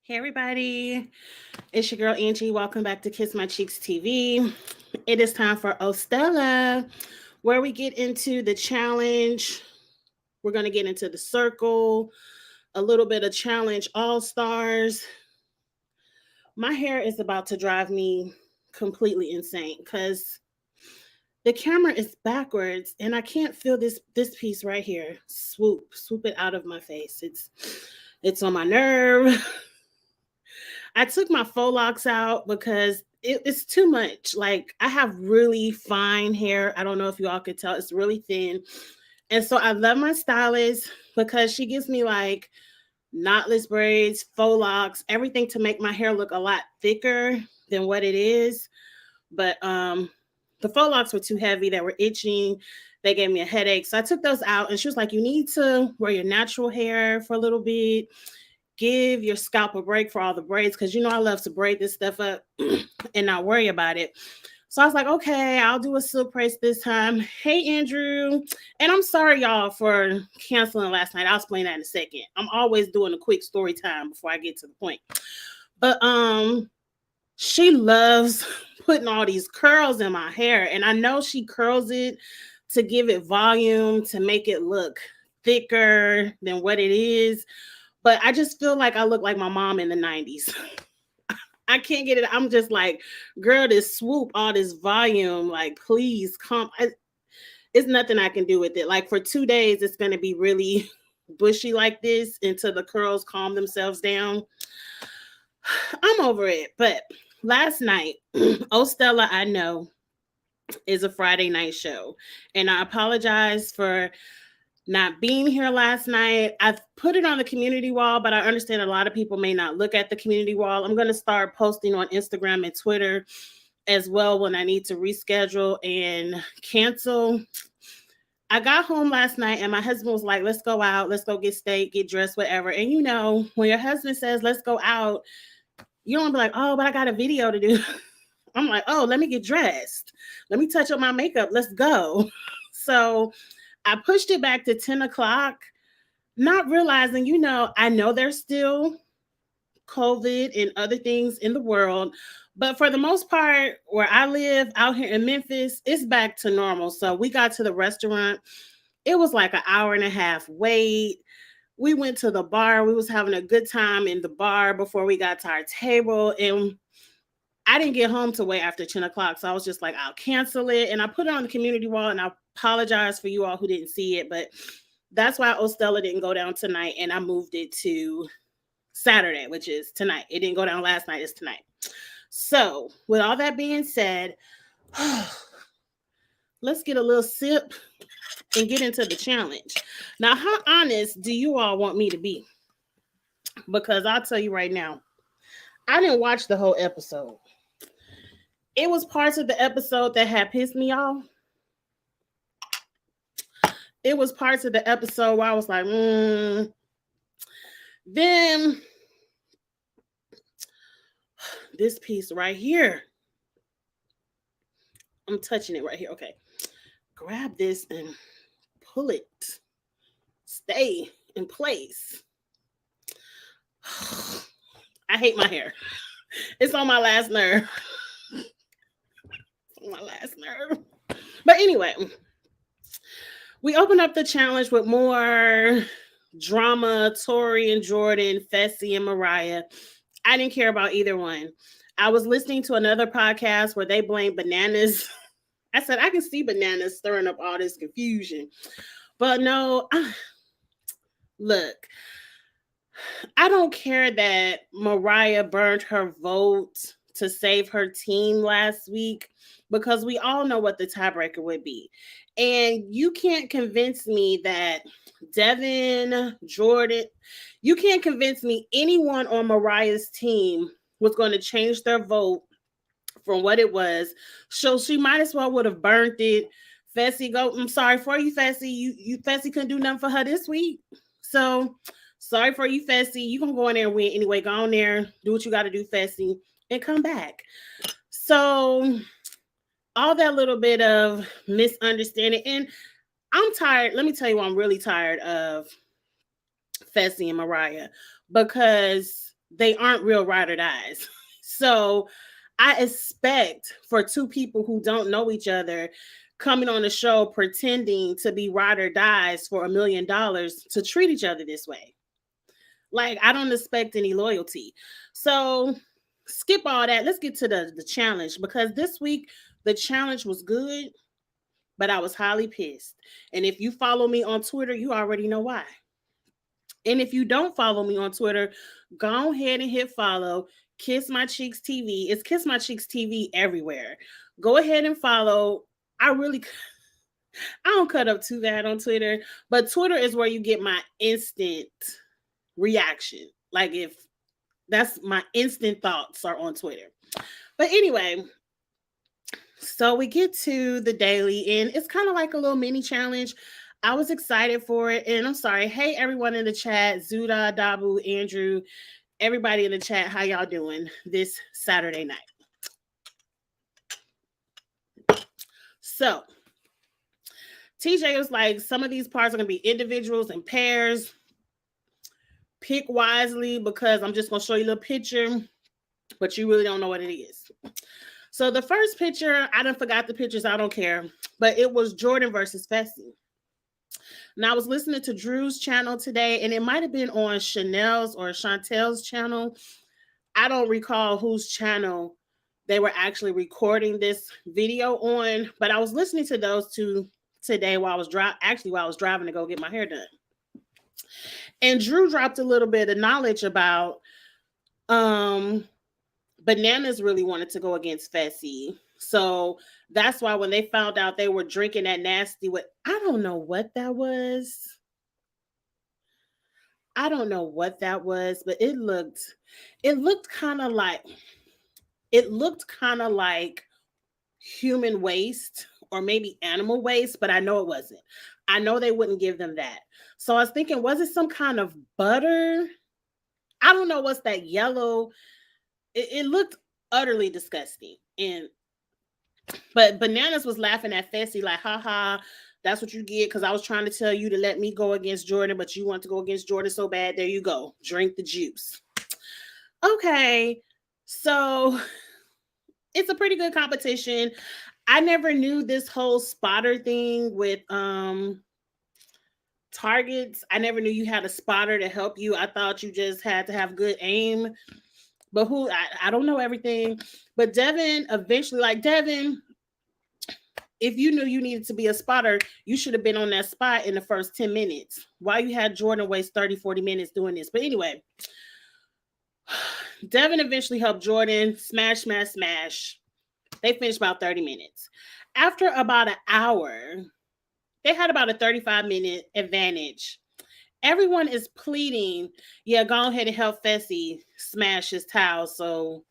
Hey everybody, it's your girl Angie. Welcome back to Kiss My Cheeks TV. It is time for Stella, where we get into the challenge. We're going to get into the circle, a little bit of challenge all stars. My hair is about to drive me completely insane because the camera is backwards and I can't feel this piece right here. Swoop it out of my face. It's on my nerve. I took my faux locks out because it's too much. Like I have really fine hair. I don't know if you all could tell. It's really thin. And so I love my stylist because she gives me like knotless braids, faux locks, everything to make my hair look a lot thicker than what it is. But the faux locks were too heavy. They were itching. They gave me a headache. So I took those out and she was like, you need to wear your natural hair for a little bit, give your scalp a break for all the braids because you know I love to braid this stuff up and not worry about it. So I was like, okay, I'll do a silk brace this time. Hey, Andrew. And I'm sorry, y'all, for canceling last night. I'll explain that in a second. I'm always doing a quick story time before I get to the point. But she loves putting all these curls in my hair. And I know she curls it to give it volume, to make it look thicker than what it is. But I just feel like I look like my mom in the 90s. I can't get it. I'm just like, girl, this swoop, all this volume, like, please come. It's nothing I can do with it. Like, for 2 days, it's going to be really bushy like this until the curls calm themselves down. I'm over it. But last night, Oh Stella, I Know is a Friday night show. And I apologize for not being here last night. I've put it on the community wall, but I understand a lot of people may not look at the community wall. I'm going to start posting on Instagram and Twitter as well when I need to reschedule and cancel. I got home last night and my husband was like, let's go out, let's go get steak, get dressed, whatever. And you know, when your husband says, let's go out, you don't be like, oh, but I got a video to do. I'm like, oh, let me get dressed. Let me touch up my makeup. Let's go. So I pushed it back to 10 o'clock, not realizing, you know, I know there's still COVID and other things in the world. But for the most part, where I live out here in Memphis, it's back to normal. So we got to the restaurant. It was like an hour and a half wait. We went to the bar. We was having a good time in the bar before we got to our table. And I didn't get home till way after 10 o'clock. So I was just like, I'll cancel it. And I put it on the community wall and I apologize for you all who didn't see it. But that's why Stella didn't go down tonight. And I moved it to Saturday, which is tonight. It didn't go down last night. It's tonight. So with all that being said, let's get a little sip and get into the challenge. Now, how honest do you all want me to be? Because I'll tell you right now, I didn't watch the whole episode. It was parts of the episode that had pissed me off. It was parts of the episode where I was like, Then this piece right here, I'm touching it right here. Okay. Grab this and pull it. Stay in place. I hate my hair. It's on my last nerve. My last nerve. But anyway, we open up the challenge with more drama. Tori and Jordan, Fessy and Moriah. I didn't care about either one. I was listening to another podcast where they blamed bananas. I said, I can see bananas stirring up all this confusion. But no, look, I don't care that Moriah burned her vote to save her team last week because we all know what the tiebreaker would be. And you can't convince me that Devin, Jordan, you can't convince me anyone on Mariah's team was going to change their vote from what it was. So she might as well would have burnt it. Fessy, I'm sorry for you, Fessy. You Fessy couldn't do nothing for her this week. So sorry for you, Fessy. You gonna go in there and win anyway. Go on there, do what you got to do, Fessy, and come back. So all that little bit of misunderstanding, and I'm tired. Let me tell you, I'm really tired of Fessy and Moriah because they aren't real ride or dies. So I expect for two people who don't know each other coming on the show pretending to be ride or dies for $1 million to treat each other this way. Like, I don't expect any loyalty. So skip all that. Let's get to the challenge, because this week the challenge was good, but I was highly pissed. And if you follow me on Twitter, you already know why. And if you don't follow me on Twitter, go ahead and hit follow. Kiss My Cheeks TV. It's Kiss My Cheeks TV everywhere. Go ahead and follow. I don't cut up too bad on Twitter, but Twitter is where you get my instant reaction. Like, if that's my instant thoughts are on Twitter. But anyway, so we get to the daily, and it's kind of like a little mini challenge. I was excited for it, and I'm sorry. Hey, everyone in the chat, Zuda, Dabu, Andrew, everybody in the chat, how y'all doing this Saturday night? So, TJ was like, some of these parts are going to be individuals and pairs. Pick wisely, because I'm just going to show you a little picture, but you really don't know what it is. So the first picture, I done forgot the pictures. I don't care. But it was Jordan versus Fessy. Now, I was listening to Drew's channel today, and it might have been on Chanel's or Chantel's channel. I don't recall whose channel they were actually recording this video on, but I was listening to those two today while I was driving to go get my hair done. And Drew dropped a little bit of knowledge about Bananas really wanted to go against Fessy. So that's why when they found out they were drinking that nasty, I don't know what that was. I don't know what that was, but it looked kind of like human waste or maybe animal waste, but I know it wasn't. I know they wouldn't give them that. So I was thinking, was it some kind of butter? I don't know what's that yellow. It looked utterly disgusting. But Bananas was laughing at Fessy like, haha, that's what you get, because I was trying to tell you to let me go against Jordan, but you want to go against Jordan so bad. There you go. Drink the juice. Okay, so it's a pretty good competition. I never knew this whole spotter thing with targets. I never knew you had a spotter to help you. I thought you just had to have good aim. But I don't know everything. But Devin eventually, Devin, if you knew you needed to be a spotter, you should have been on that spot in the first 10 minutes. Why you had Jordan waste 30, 40 minutes doing this? But anyway, Devin eventually helped Jordan smash, smash, smash. They finished about 30 minutes. After about an hour, they had about a 35-minute advantage. Everyone is pleading, yeah, go ahead and help Fessy smash his towel so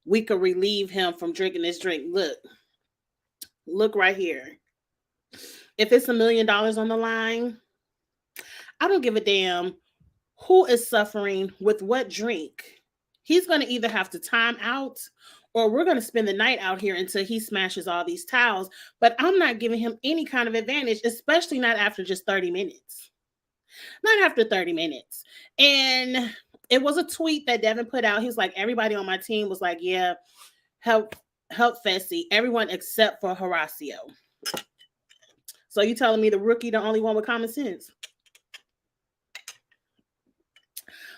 we could relieve him from drinking this drink. Look right here. If it's $1 million on the line, I don't give a damn who is suffering with what drink. He's going to either have to time out, or we're going to spend the night out here until he smashes all these towels. But I'm not giving him any kind of advantage, especially not after just 30 minutes. Not after 30 minutes. And it was a tweet that Devin put out. He's like, everybody on my team was like, yeah, help Fessy. Everyone except for Horacio. So you telling me the rookie the only one with common sense?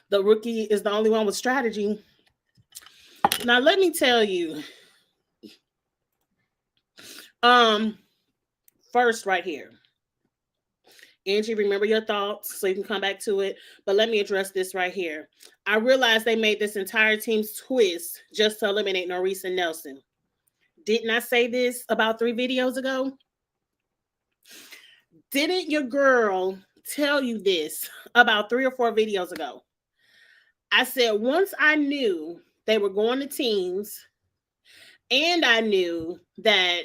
The rookie is the only one with strategy. Now let me tell you. First right here. Angie, remember your thoughts so you can come back to it. But let me address this right here. I realized they made this entire team's twist just to eliminate Norisa Nelson. Didn't I say this about 3 videos ago? Didn't your girl tell you this about 3 or 4 videos ago? I said once I knew they were going to teams, and I knew that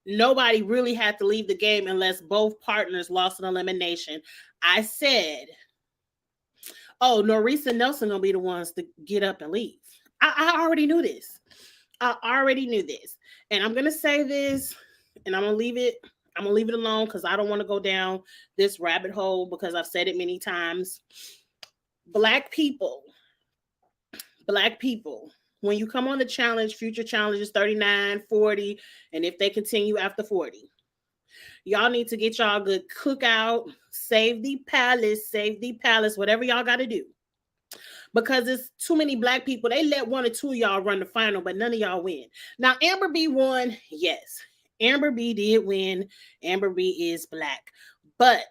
nobody really had to leave the game unless both partners lost an elimination, I said, oh, Norisa Nelson gonna be the ones to get up and leave. I already knew this. And I'm gonna say this, and I'm gonna leave it alone because I don't want to go down this rabbit hole because I've said it many times. Black people Black people, when you come on the challenge, future challenge is 39, 40, and if they continue after 40, y'all need to get y'all good cookout, save the palace, whatever y'all got to do. Because it's too many Black people. They let one or two of y'all run the final, but none of y'all win. Now, Amber B won. Yes, Amber B did win. Amber B is Black. But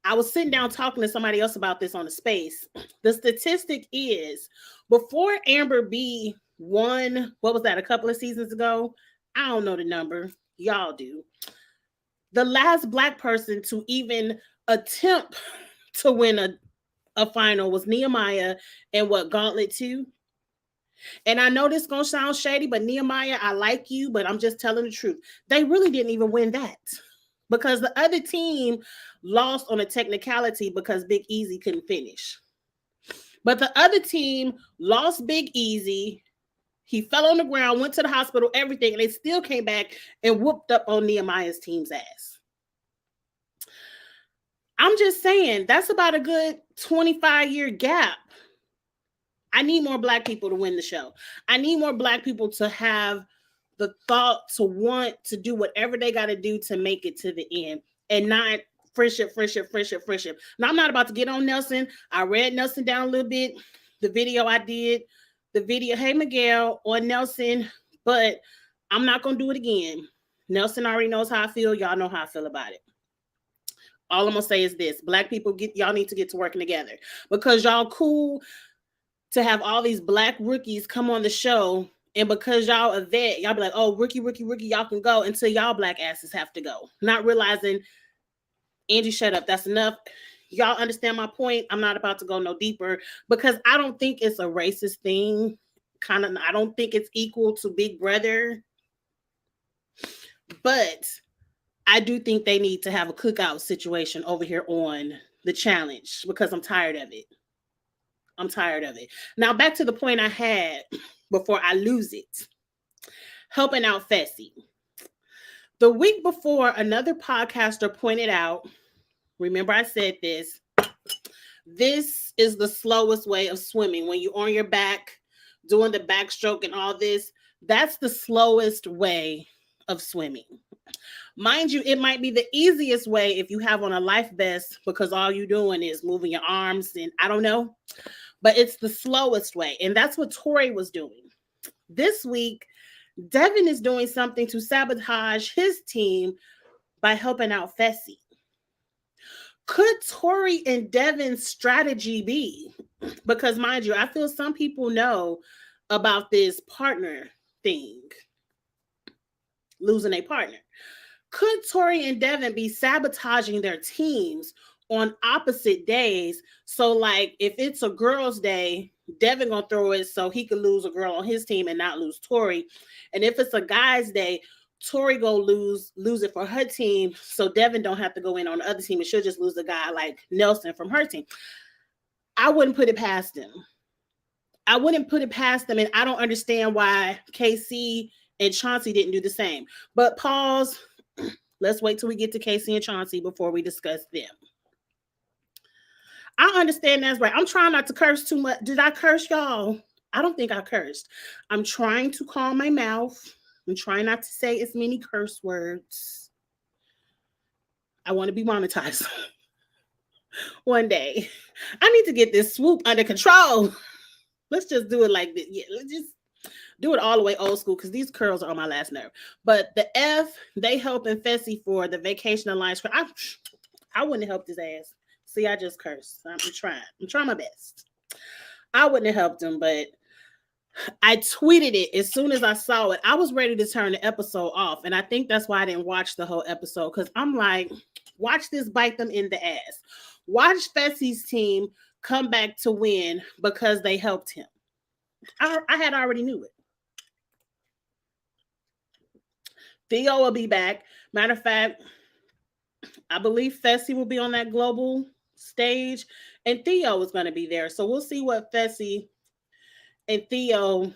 I was sitting down talking to somebody else about this on the space. The statistic is before Amber B won, what was that, a couple of seasons ago? I don't know the number. Y'all do. The last Black person to even attempt to win a final was Nehemiah and what, Gauntlet 2? And I know this gonna sound shady, but Nehemiah, I like you, but I'm just telling the truth. They really didn't even win that. Because the other team lost on a technicality because Big Easy couldn't finish. But the other team lost Big Easy. He fell on the ground, went to the hospital, everything, and they still came back and whooped up on Nehemiah's team's ass. I'm just saying, that's about a good 25-year gap. I need more Black people to win the show. I need more Black people to have the thought to want to do whatever they got to do to make it to the end and not friendship. Now, I'm not about to get on Nelson. I read Nelson down a little bit. The video I did, hey, Miguel, on Nelson, but I'm not going to do it again. Nelson already knows how I feel. Y'all know how I feel about it. All I'm going to say is this. Black people, y'all need to get to working together because y'all cool to have all these Black rookies come on the show. And because y'all a vet, y'all be like, oh, rookie, y'all can go until y'all Black asses have to go. Not realizing, Angie, shut up. That's enough. Y'all understand my point? I'm not about to go no deeper because I don't think it's a racist thing. I don't think it's equal to Big Brother. But I do think they need to have a cookout situation over here on the challenge because I'm tired of it. Now, back to the point I had before I lose it. Helping out Fessy. The week before, another podcaster pointed out, remember I said this is the slowest way of swimming. When you're on your back, doing the backstroke and all this, that's the slowest way of swimming. Mind you, it might be the easiest way if you have on a life vest because all you're doing is moving your arms and I don't know. But it's the slowest way. And that's what Tori was doing. This week, Devin is doing something to sabotage his team by helping out Fessy. Could Tori and Devin's strategy be? Because mind you, I feel some people know about this partner thing. Losing a partner. Could Tori and Devin be sabotaging their teams on opposite days? So like if it's a girl's day, Devin gonna throw it so he could lose a girl on his team and not lose Tori. And if it's a guy's day, Tori gonna lose it for her team so Devin don't have to go in on the other team and she'll just lose a guy like Nelson from her team. I wouldn't put it past them. And I don't understand why KC and Chauncey didn't do the same. But pause. Let's wait till we get to Casey and Chauncey before we discuss them. I understand that's right. I'm trying not to curse too much. Did I curse, y'all? I don't think I cursed. I'm trying to calm my mouth. I'm trying not to say as many curse words. I want to be monetized one day. I need to get this swoop under control. Let's just do it like this. Yeah, let's just do it all the way old school because these curls are on my last nerve. But the F, they helping Fessy for the Vacation Alliance. I wouldn't have helped his ass. See, I just cursed. I'm trying my best. I wouldn't have helped him, but I tweeted it as soon as I saw it. I was ready to turn the episode off. And I think that's why I didn't watch the whole episode. Because I'm like, watch this bite them in the ass. Watch Fessy's team come back to win because they helped him. I had already knew it. Theo will be back. Matter of fact, I believe Fessy will be on that global stage, and Theo is going to be there. So we'll see what Fessy and Theo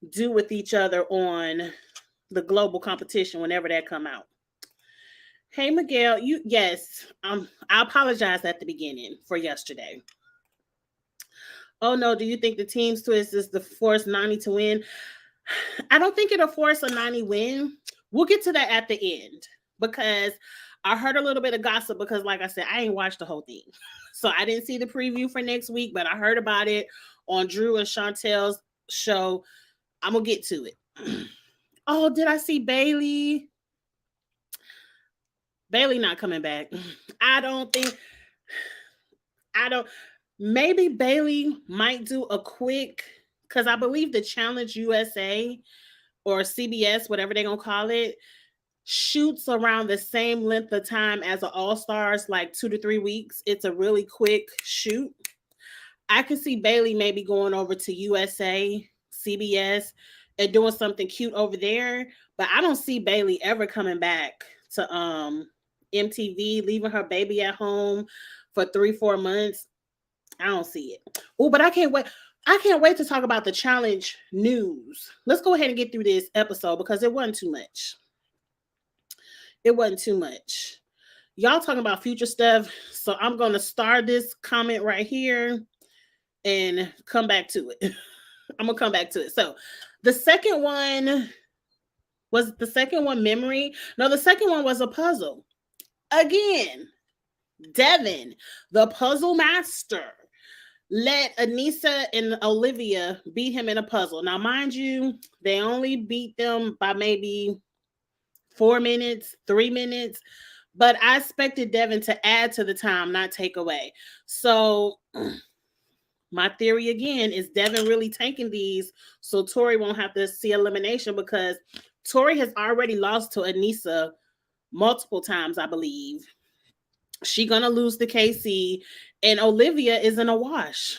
do with each other on the global competition whenever that come out. Hey, Miguel, I apologize at the beginning for yesterday. Oh no, do you think the team's twist is to force Nani to win? I don't think it'll force a Nani win. We'll get to that at the end because I heard a little bit of gossip because, like I said, I ain't watched the whole thing. So I didn't see the preview for next week, but I heard about it on Drew and Chantel's show. I'm going to get to it. Oh, did I see Bailey? Bailey not coming back. I don't think. I don't. Maybe Bailey might do a quick, because I believe the Challenge USA or CBS, whatever they're going to call it, shoots around the same length of time as an All-Stars, like 2 to 3 weeks. It's a really quick shoot. I could see Bailey maybe going over to USA, CBS, and doing something cute over there. But I don't see Bailey ever coming back to MTV, leaving her baby at home for 3-4 months. I don't see it. Oh, but I can't wait. I can't wait to talk about the challenge news. Let's go ahead and get through this episode because it wasn't too much. It wasn't too much. Y'all talking about future stuff. So I'm going to start this comment right here and come back to it. I'm going to come back to it. So the second one was memory. No, the second one was a puzzle. Again, Devin, the puzzle master, let Anissa and Olivia beat him in a puzzle. Now, mind you, they only beat them by maybe 4 minutes, 3 minutes, but I expected Devin to add to the time, not take away. So my theory again is Devin really tanking these so Tori won't have to see elimination, because Tori has already lost to Anissa multiple times, I believe. She gonna lose to KC, and Olivia is in a wash.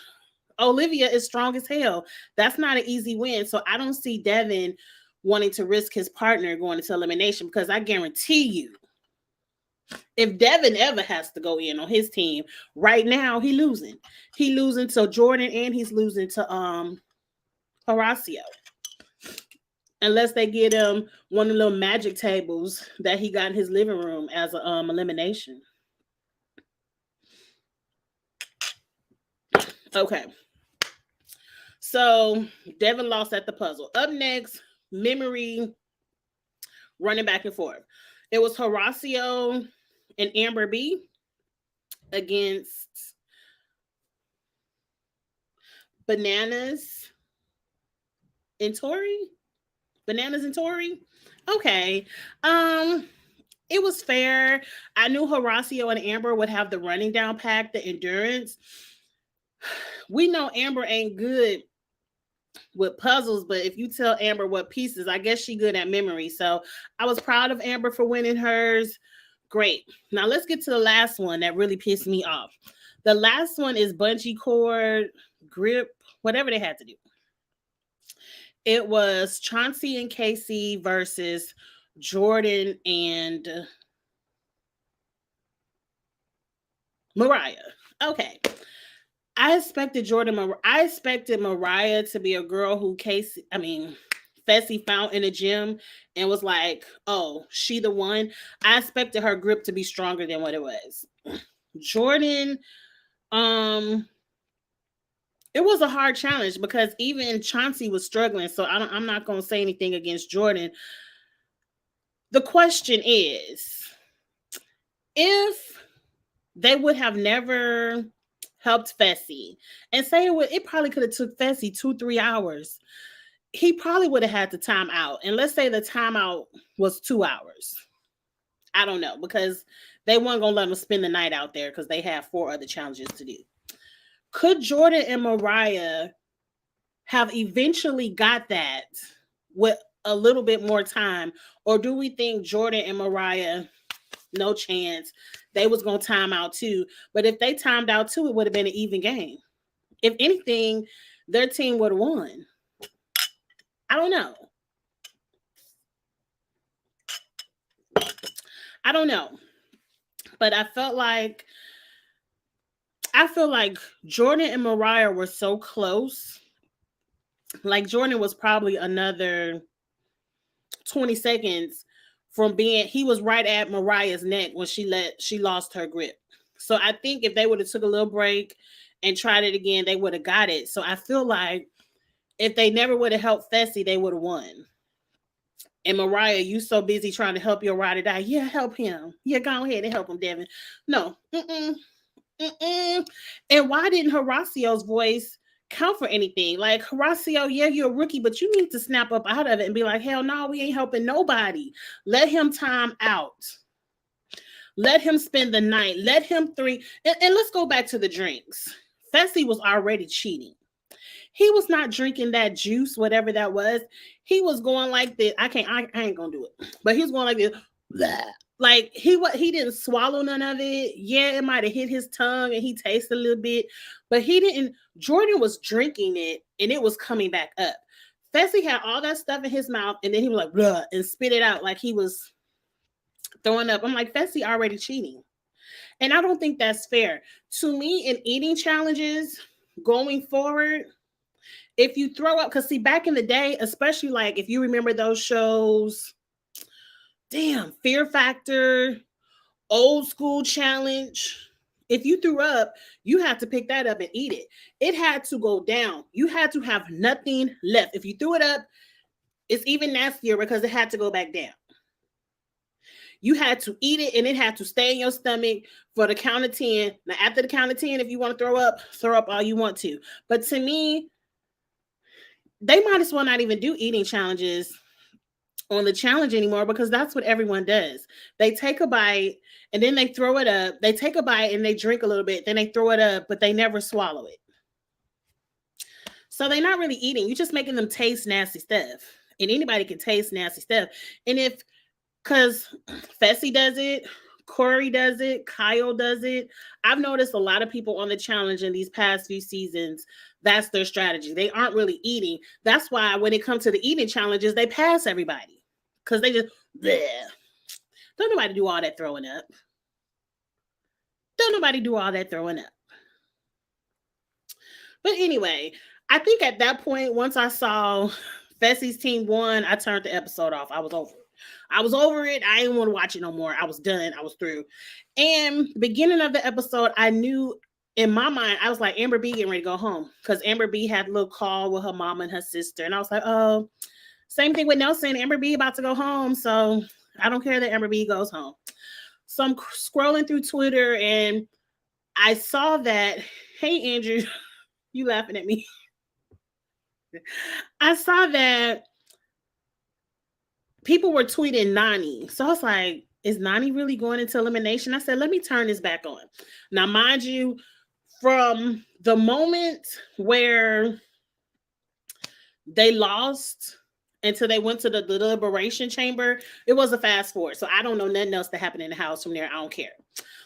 Olivia is strong as hell. That's not an easy win. So I don't see Devin wanting to risk his partner going into elimination, because I guarantee you, if Devin ever has to go in on his team, right now he losing. He losing to Jordan and he's losing to Horacio. Unless they get him one of the little magic tables that he got in his living room as a elimination. Okay. So Devin lost at the puzzle. Up next, memory running back and forth. It was Horacio and Amber B against Bananas and Tori. Bananas and Tori. Okay. It was fair. I knew Horacio and Amber would have the running down pack, the endurance. We know Amber ain't good with puzzles, but if you tell Amber what pieces, I guess she good at memory. So I was proud of Amber for winning hers. Great. Now let's get to the last one that really pissed me off. The last one is bungee cord, grip, whatever they had to do. It was Chauncey and Casey versus Jordan and Moriah. Okay. I expected Moriah to be a girl who Fessy found in the gym and was like, oh, she the one. I expected her grip to be stronger than what it was. Jordan, it was a hard challenge because even Chauncey was struggling. So I'm not going to say anything against Jordan. The question is, if they would have never helped Fessy, and say it probably could have took Fessy 2-3 hours, he probably would have had the time out. And let's say the timeout was 2 hours. I don't know, because they weren't going to let him spend the night out there because they have 4 other challenges to do. Could Jordan and Moriah have eventually got that with a little bit more time? Or do we think Jordan and Moriah, no chance, they was going to time out too? But if they timed out too, it would have been an even game. If anything, their team would have won. I don't know. But I feel like Jordan and Moriah were so close. Like Jordan was probably another 20 seconds from he was right at Mariah's neck when she lost her grip. So I think if they would have took a little break and tried it again, they would have got it. So I feel like if they never would have helped Fessy, they would have won. And Moriah, you so busy trying to help your ride or die. Yeah, help him. Yeah, go ahead and help him, Devin. No. Mm-mm. And why didn't Horacio's voice count for anything? Like, Horacio, yeah, you're a rookie, but you need to snap up out of it and be like, hell no, we ain't helping nobody. Let him time out. Let him spend the night. Let him three. And let's go back to the drinks. Fessy was already cheating. He was not drinking that juice, whatever that was. He was going like this. I ain't gonna do it. But he was going like this. Blah. Like he didn't swallow none of it. Yeah, it might have hit his tongue and he tasted a little bit, but he didn't. Jordan was drinking it and it was coming back up. Fessy had all that stuff in his mouth and then he was like, blah, and spit it out like he was throwing up. I'm like, Fessy already cheating. And I don't think that's fair. To me, in eating challenges going forward, if you throw up, because see, back in the day, especially like if you remember those shows, damn, Fear Factor, Old School Challenge. If you threw up, you had to pick that up and eat it. It had to go down. You had to have nothing left. If you threw it up, it's even nastier because it had to go back down. You had to eat it and it had to stay in your stomach for the count of 10. Now, after the count of 10, if you want to throw up all you want to. But to me, they might as well not even do eating challenges on the challenge anymore because that's what everyone does. They take a bite and then they throw it up. They take a bite and they drink a little bit. Then they throw it up, but they never swallow it. So they're not really eating. You're just making them taste nasty stuff. And anybody can taste nasty stuff. And because Fessy does it, Corey does it, Kyle does it. I've noticed a lot of people on the challenge in these past few seasons, that's their strategy. They aren't really eating. That's why when it comes to the eating challenges, they pass everybody. Because they just, bleh. Don't nobody do all that throwing up. Don't nobody do all that throwing up. But anyway, I think at that point, once I saw Fessy's team won, I turned the episode off. I was over it. I didn't want to watch it no more. I was done. I was through. And the beginning of the episode, I knew in my mind, I was like, Amber B getting ready to go home. Because Amber B had a little call with her mom and her sister. And I was like, oh, same thing with Nelson. Amber B about to go home. So I don't care that Amber B goes home. So I'm scrolling through Twitter and I saw that, hey, Andrew, you laughing at me. I saw that people were tweeting Nani. So I was like, is Nani really going into elimination? I said, let me turn this back on. Now, mind you, from the moment where they lost until they went to the deliberation chamber, it was a fast forward. So I don't know nothing else that happened in the house from there. I don't care.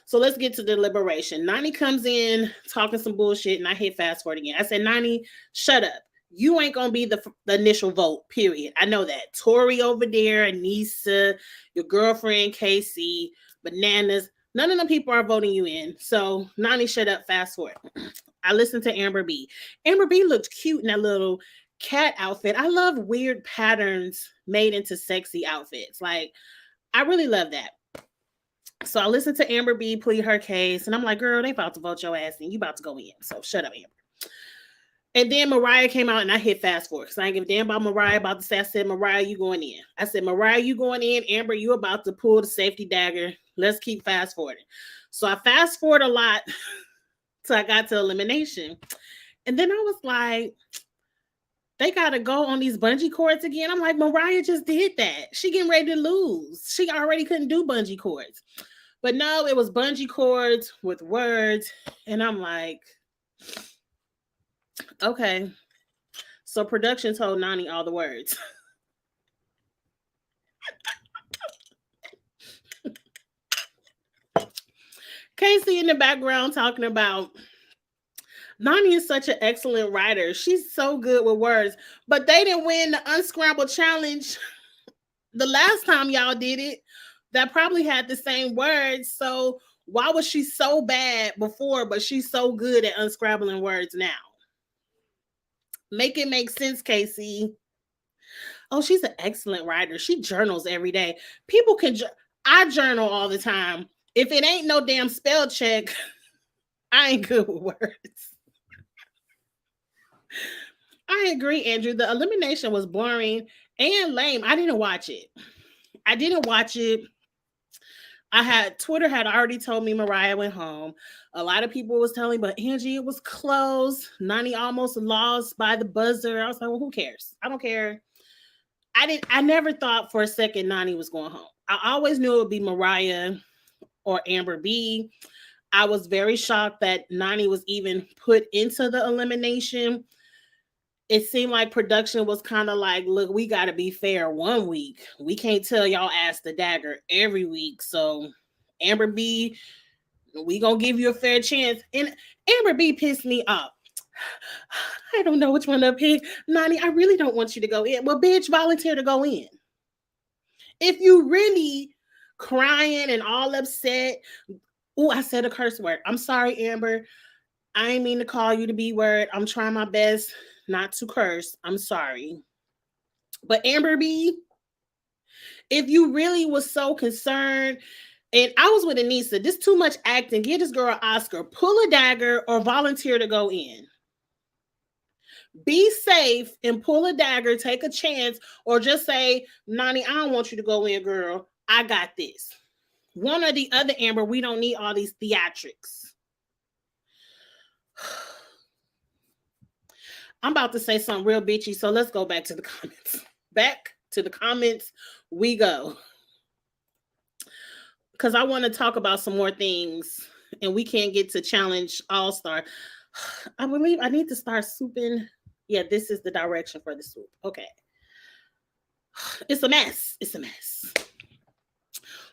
So let's get to deliberation. Nani comes in talking some bullshit and I hit fast forward again. I said, Nani, shut up. You ain't going to be the initial vote, period. I know that. Tori over there, Anissa, your girlfriend, Casey, Bananas, none of them people are voting you in. So, Nani, shut up, fast forward. I listened to Amber B. Amber B looked cute in that little cat outfit. I love weird patterns made into sexy outfits. Like, I really love that. So, I listened to Amber B plead her case, and I'm like, girl, they about to vote your ass in. You about to go in. So, shut up, Amber. And then Moriah came out and I hit fast forward because I ain't give a damn about Moriah about to say, I said, Moriah, you going in. I said, Moriah, you going in. Amber, you about to pull the safety dagger. Let's keep fast forwarding. So I fast forward a lot till I got to elimination. And then I was like, they got to go on these bungee cords again. I'm like, Moriah just did that. She getting ready to lose. She already couldn't do bungee cords. But no, it was bungee cords with words. And I'm like, okay. So production told Nani all the words. Casey in the background talking about Nani is such an excellent writer. She's so good with words. But they didn't win the Unscramble Challenge the last time y'all did it. That probably had the same words. So why was she so bad before, but she's so good at unscrabbling words now? Make it make sense, Casey. Oh, she's an excellent writer. She journals every day. People can, I journal all the time. If it ain't no damn spell check, I ain't good with words. I agree, Andrew. The elimination was boring and lame. I didn't watch it. I didn't watch it. Twitter had already told me Moriah went home. A lot of people was telling, but Angie, it was close. Nani almost lost by the buzzer. I was like, well, who cares? I don't care. I never thought for a second Nani was going home. I always knew it would be Moriah or Amber B. I was very shocked that Nani was even put into the elimination. It seemed like production was kind of like, look, we got to be fair one week. We can't tell y'all ass the dagger every week. So Amber B, we gonna give you a fair chance. And Amber B pissed me off. I don't know which one to pick. Nani, I really don't want you to go in. Well, bitch, volunteer to go in. If you really crying and all upset, oh, I said a curse word. I'm sorry, Amber. I ain't mean to call you the B word. I'm trying my best not to curse. I'm sorry. But Amber B, if you really was so concerned, and I was with Anissa, this too much acting. Give this girl an Oscar. Pull a dagger or volunteer to go in. Be safe and pull a dagger, take a chance, or just say, Nani, I don't want you to go in, girl. I got this. One or the other, Amber. We don't need all these theatrics. I'm about to say something real bitchy, so let's go back to the comments. Back to the comments we go. Because I want to talk about some more things, and we can't get to Challenge All-Star. I believe I need to start swooping. Yeah, this is the direction for the swoop. Okay. It's a mess. It's a mess.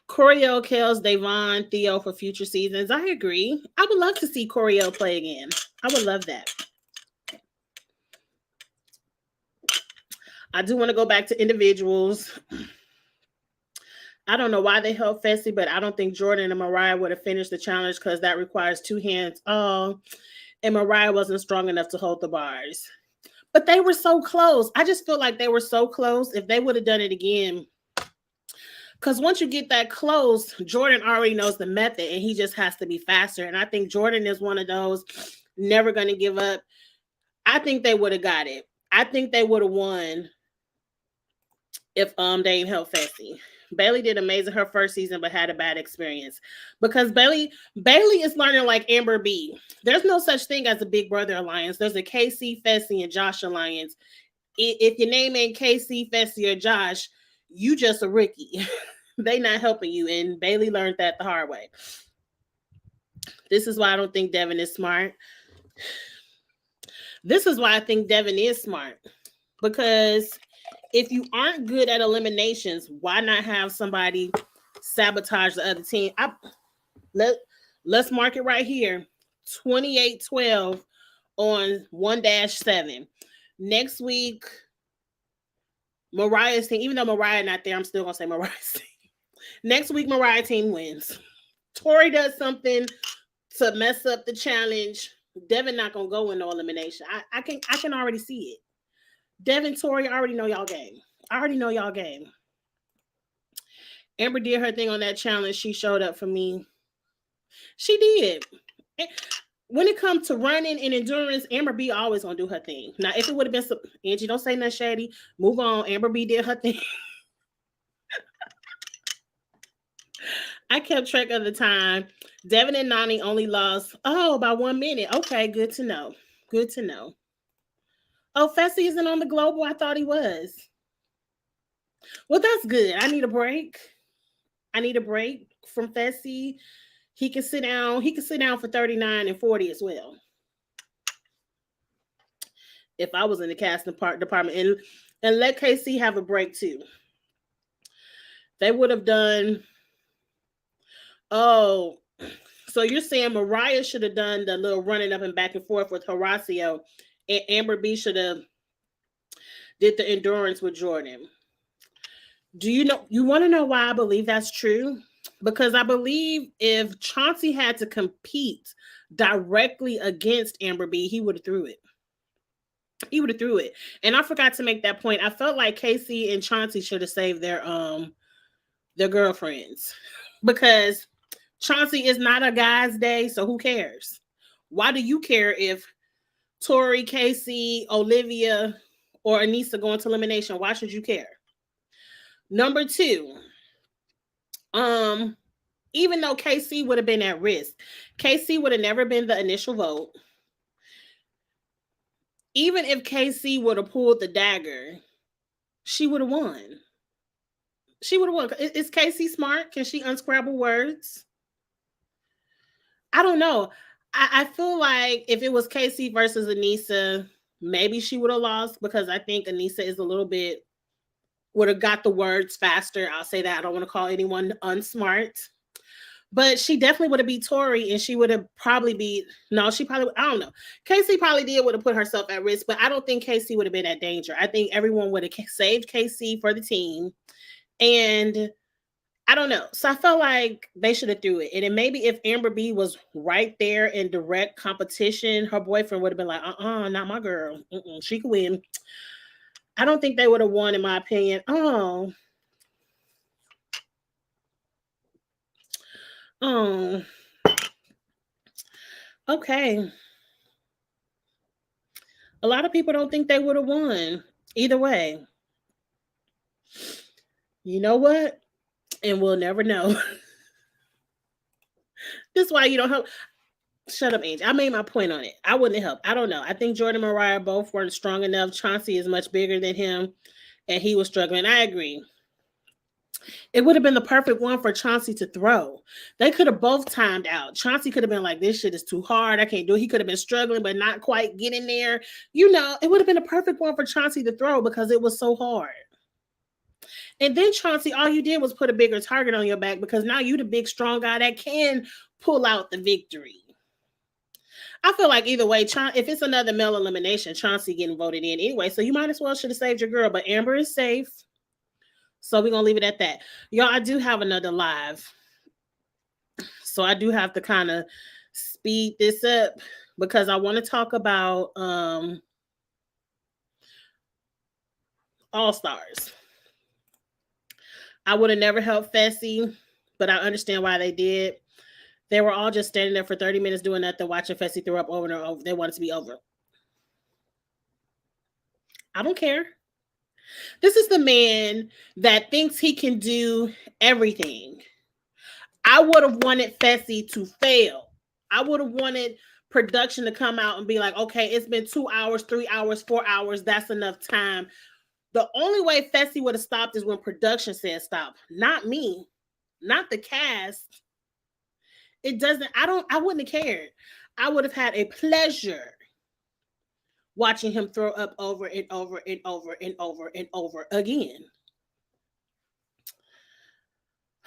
Coriel, Kels, Davon, Theo for future seasons. I agree. I would love to see Coriel play again. I would love that. I do want to go back to individuals. I don't know why they held Fessy, but I don't think Jordan and Moriah would have finished the challenge because that requires two hands. Oh, and Moriah wasn't strong enough to hold the bars. But they were so close. I just feel like they were so close. If they would have done it again, because once you get that close, Jordan already knows the method and he just has to be faster. And I think Jordan is one of those never going to give up. I think they would have got it. I think they would have won if they ain't held Fessy. Bailey did amazing her first season, but had a bad experience because Bailey is learning like Amber B. There's no such thing as a Big Brother alliance. There's a KC, Fessy, and Josh alliance. If your name ain't KC, Fessy, or Josh, you just a rookie. They not helping you, and Bailey learned that the hard way. This is why I don't think Devin is smart. This is why I think Devin is smart, because if you aren't good at eliminations, why not have somebody sabotage the other team? Let's mark it right here. 28-12 on 1-7. Next week, Moriah's team, even though Moriah not there, I'm still going to say Moriah's team. Next week, Moriah team wins. Tori does something to mess up the challenge. Devin not going to go in no elimination. I can already see it. Devin, Tori, I already know y'all game. Amber did her thing on that challenge. She showed up for me. She did. When it comes to running and endurance, Amber B always gonna do her thing. Now, if it would have been Angie, don't say nothing shady. Move on. Amber B did her thing. I kept track of the time. Devin and Nani only lost, by 1 minute. Okay, good to know. Oh, Fessy isn't on the global. I thought he was. Well, that's good. I need a break from Fessy. He can sit down. He can sit down for 39 and 40 as well. If I was in the casting department, and let KC have a break too. They would have done. Oh, so you're saying Moriah should have done the little running up and back and forth with Horacio, and Amber B should have did the endurance with Jordan. Do you know? You want to know why I believe that's true? Because I believe if Chauncey had to compete directly against Amber B, he would have threw it. And I forgot to make that point. I felt like Casey and Chauncey should have saved their girlfriends, because Chauncey is not a guy's day, so who cares? Why do you care if Tori, Casey, Olivia, or Anissa going to elimination, why should you care? Number two, um, even though KC would have been at risk, KC would have never been the initial vote. Even if KC would have pulled the dagger, she would have won. She would have won. Is Casey smart? Can she unscramble words? I don't know. I feel like if it was Casey versus Anissa, maybe she would have lost because I think Anissa is a little bit would have got the words faster. I'll say that. I don't want to call anyone unsmart. But she definitely would have beat Tori, and she would have probably beat. No, she probably. I don't know. Casey probably would have put herself at risk, but I don't think Casey would have been at danger. I think everyone would have saved Casey for the team, and I don't know. So I felt like they should have threw it. And then maybe if Amber B was right there in direct competition, her boyfriend would have been like, not my girl. She could win. I don't think they would have won, in my opinion. Okay. A lot of people don't think they would have won. Either way. You know what? And we'll never know. This is why you don't help. Shut up, Angel. I made my point on it. I wouldn't help. I don't know. I think Jordan and Moriah both weren't strong enough. Chauncey is much bigger than him, and he was struggling. I agree. It would have been the perfect one for Chauncey to throw. They could have both timed out. Chauncey could have been like, this shit is too hard. I can't do it. He could have been struggling, but not quite getting there. It would have been a perfect one for Chauncey to throw because it was so hard. And then Chauncey, all you did was put a bigger target on your back because now you the big, strong guy that can pull out the victory. I feel like either way, if it's another male elimination, Chauncey getting voted in anyway. So you might as well should have saved your girl. But Amber is safe. So we're going to leave it at that. Y'all, I do have another live. So I do have to kind of speed this up because I want to talk about All-Stars. I would have never helped Fessy, but I understand why they did. They were all just standing there for 30 minutes doing nothing, watching Fessy throw up over and over. They wanted to be over. I don't care. This is the man that thinks he can do everything. I would have wanted Fessy to fail. I would have wanted production to come out and be like, okay, it's been 2 hours, 3 hours, 4 hours. That's enough time. The only way Fessy would have stopped is when production said stop. Not me. Not the cast. It doesn't, I wouldn't have cared. I would have had a pleasure watching him throw up over and over and over and over and over again.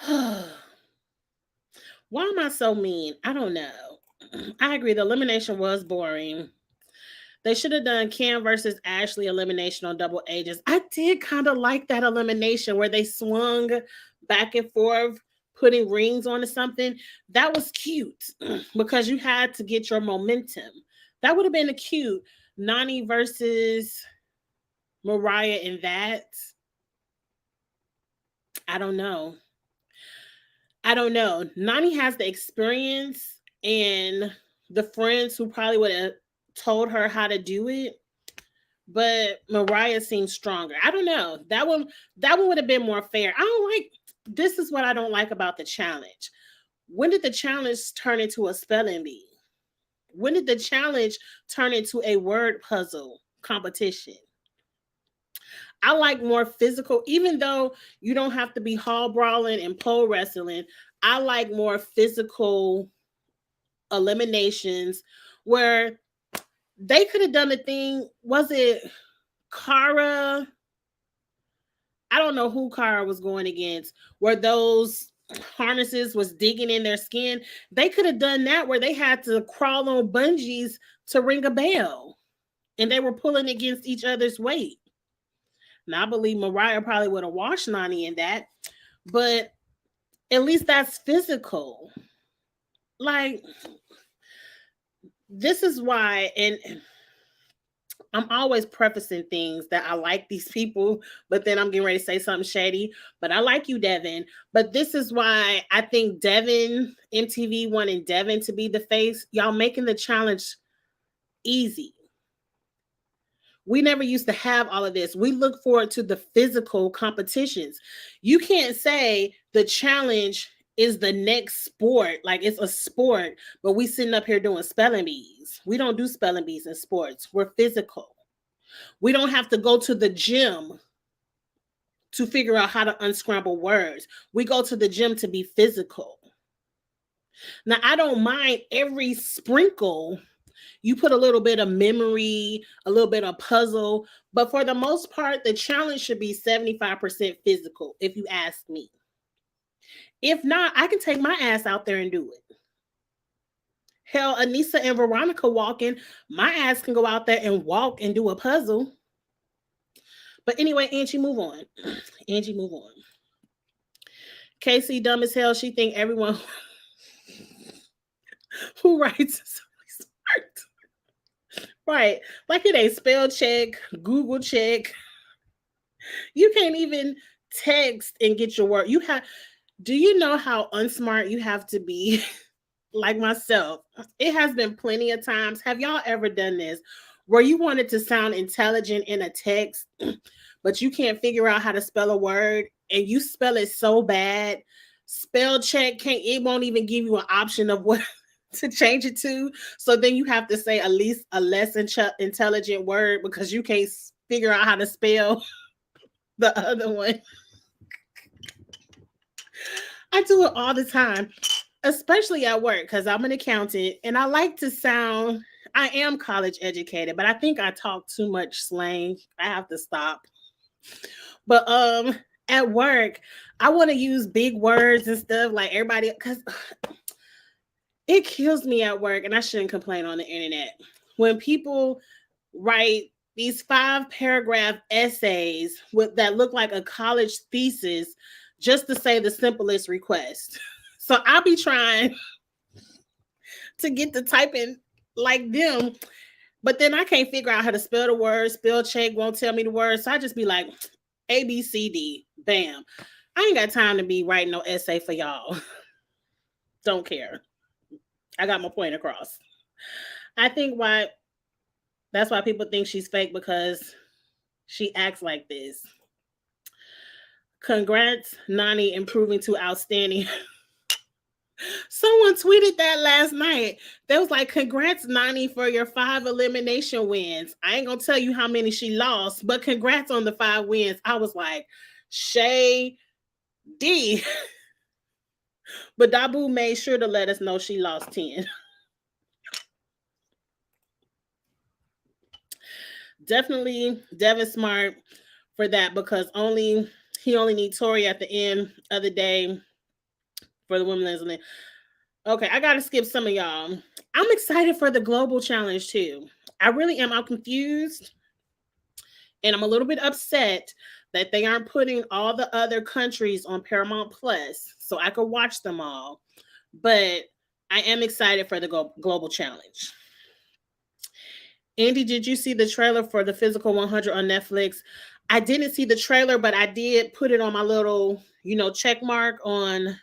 Why am I so mean? I don't know. I agree. The elimination was boring. They should have done Cam versus Ashley elimination on Double Ages. I did kind of like that elimination where they swung back and forth, putting rings onto something. That was cute because you had to get your momentum. That would have been a cute Nani versus Moriah in that. I don't know. Nani has the experience and the friends who probably would have told her how to do it, but Moriah seems stronger. I don't know. That one would have been more fair. This is what I don't like about the challenge. When did the challenge turn into a spelling bee? When did the challenge turn into a word puzzle competition? I like more physical, even though you don't have to be hall brawling and pole wrestling. I like more physical eliminations where they could have done the thing. Was it Cara? I don't know who Cara was going against, where those harnesses was digging in their skin. They could have done that where they had to crawl on bungees to ring a bell and they were pulling against each other's weight. Now, I believe Moriah probably would have washed Nani in that, but at least that's physical. Like, this is why, and I'm always prefacing things that I like these people, but then I'm getting ready to say something shady. But I like you, Devin. But this is why I think Devin, MTV wanting Devin to be the face, y'all making the challenge easy. We never used to have all of this. We look forward to the physical competitions. You can't say the challenge is the next sport, like it's a sport, but we sitting up here doing spelling bees. We don't do spelling bees in sports. We're physical. We don't have to go to the gym to figure out how to unscramble words. We go to the gym to be physical. Now, I don't mind every sprinkle. You put a little bit of memory, a little bit of puzzle, but for the most part, the challenge should be 75% physical, if you ask me. If not, I can take my ass out there and do it. Hell, Anissa and Veronica walking, my ass can go out there and walk and do a puzzle. But anyway, Angie, move on. Angie, move on. Casey, dumb as hell. She think everyone who writes is smart. Right. Like it ain't spell check, Google check. You can't even text and get your word. Do you know how unsmart you have to be? Like myself. It has been plenty of times. Have y'all ever done this where you wanted to sound intelligent in a text, but you can't figure out how to spell a word and you spell it so bad? Spell check it won't even give you an option of what to change it to. So then you have to say at least a less intelligent word because you can't figure out how to spell the other one. I do it all the time, especially at work because I'm an accountant and I like to sound, I am college educated, but I think I talk too much slang. I have to stop. But at work, I want to use big words and stuff like everybody because it kills me at work, and I shouldn't complain on the internet. When people write these 5-paragraph essays that look like a college thesis just to say the simplest request. So I'll be trying to get the typing like them, but then I can't figure out how to spell the word. Spell check won't tell me the word. So I just be like, A, B, C, D, bam. I ain't got time to be writing no essay for y'all. Don't care. I got my point across. I think that's why people think she's fake because she acts like this. Congrats, Nani, improving to outstanding. Someone tweeted that last night. They was like, congrats, Nani, for your 5 elimination wins. I ain't gonna tell you how many she lost, but congrats on the 5 wins. I was like, Shay D. But Dabu made sure to let us know she lost 10. Definitely Devin Smart for that because he only needs Tori at the end of the day for the women's league. Okay, I gotta skip some of y'all. I'm excited for the global challenge too. I really am. I'm confused and I'm a little bit upset that they aren't putting all the other countries on Paramount Plus so I could watch them all. But I am excited for the global challenge. Andy, did you see the trailer for the Physical 100 on Netflix? I didn't see the trailer, but I did put it on my little, check mark on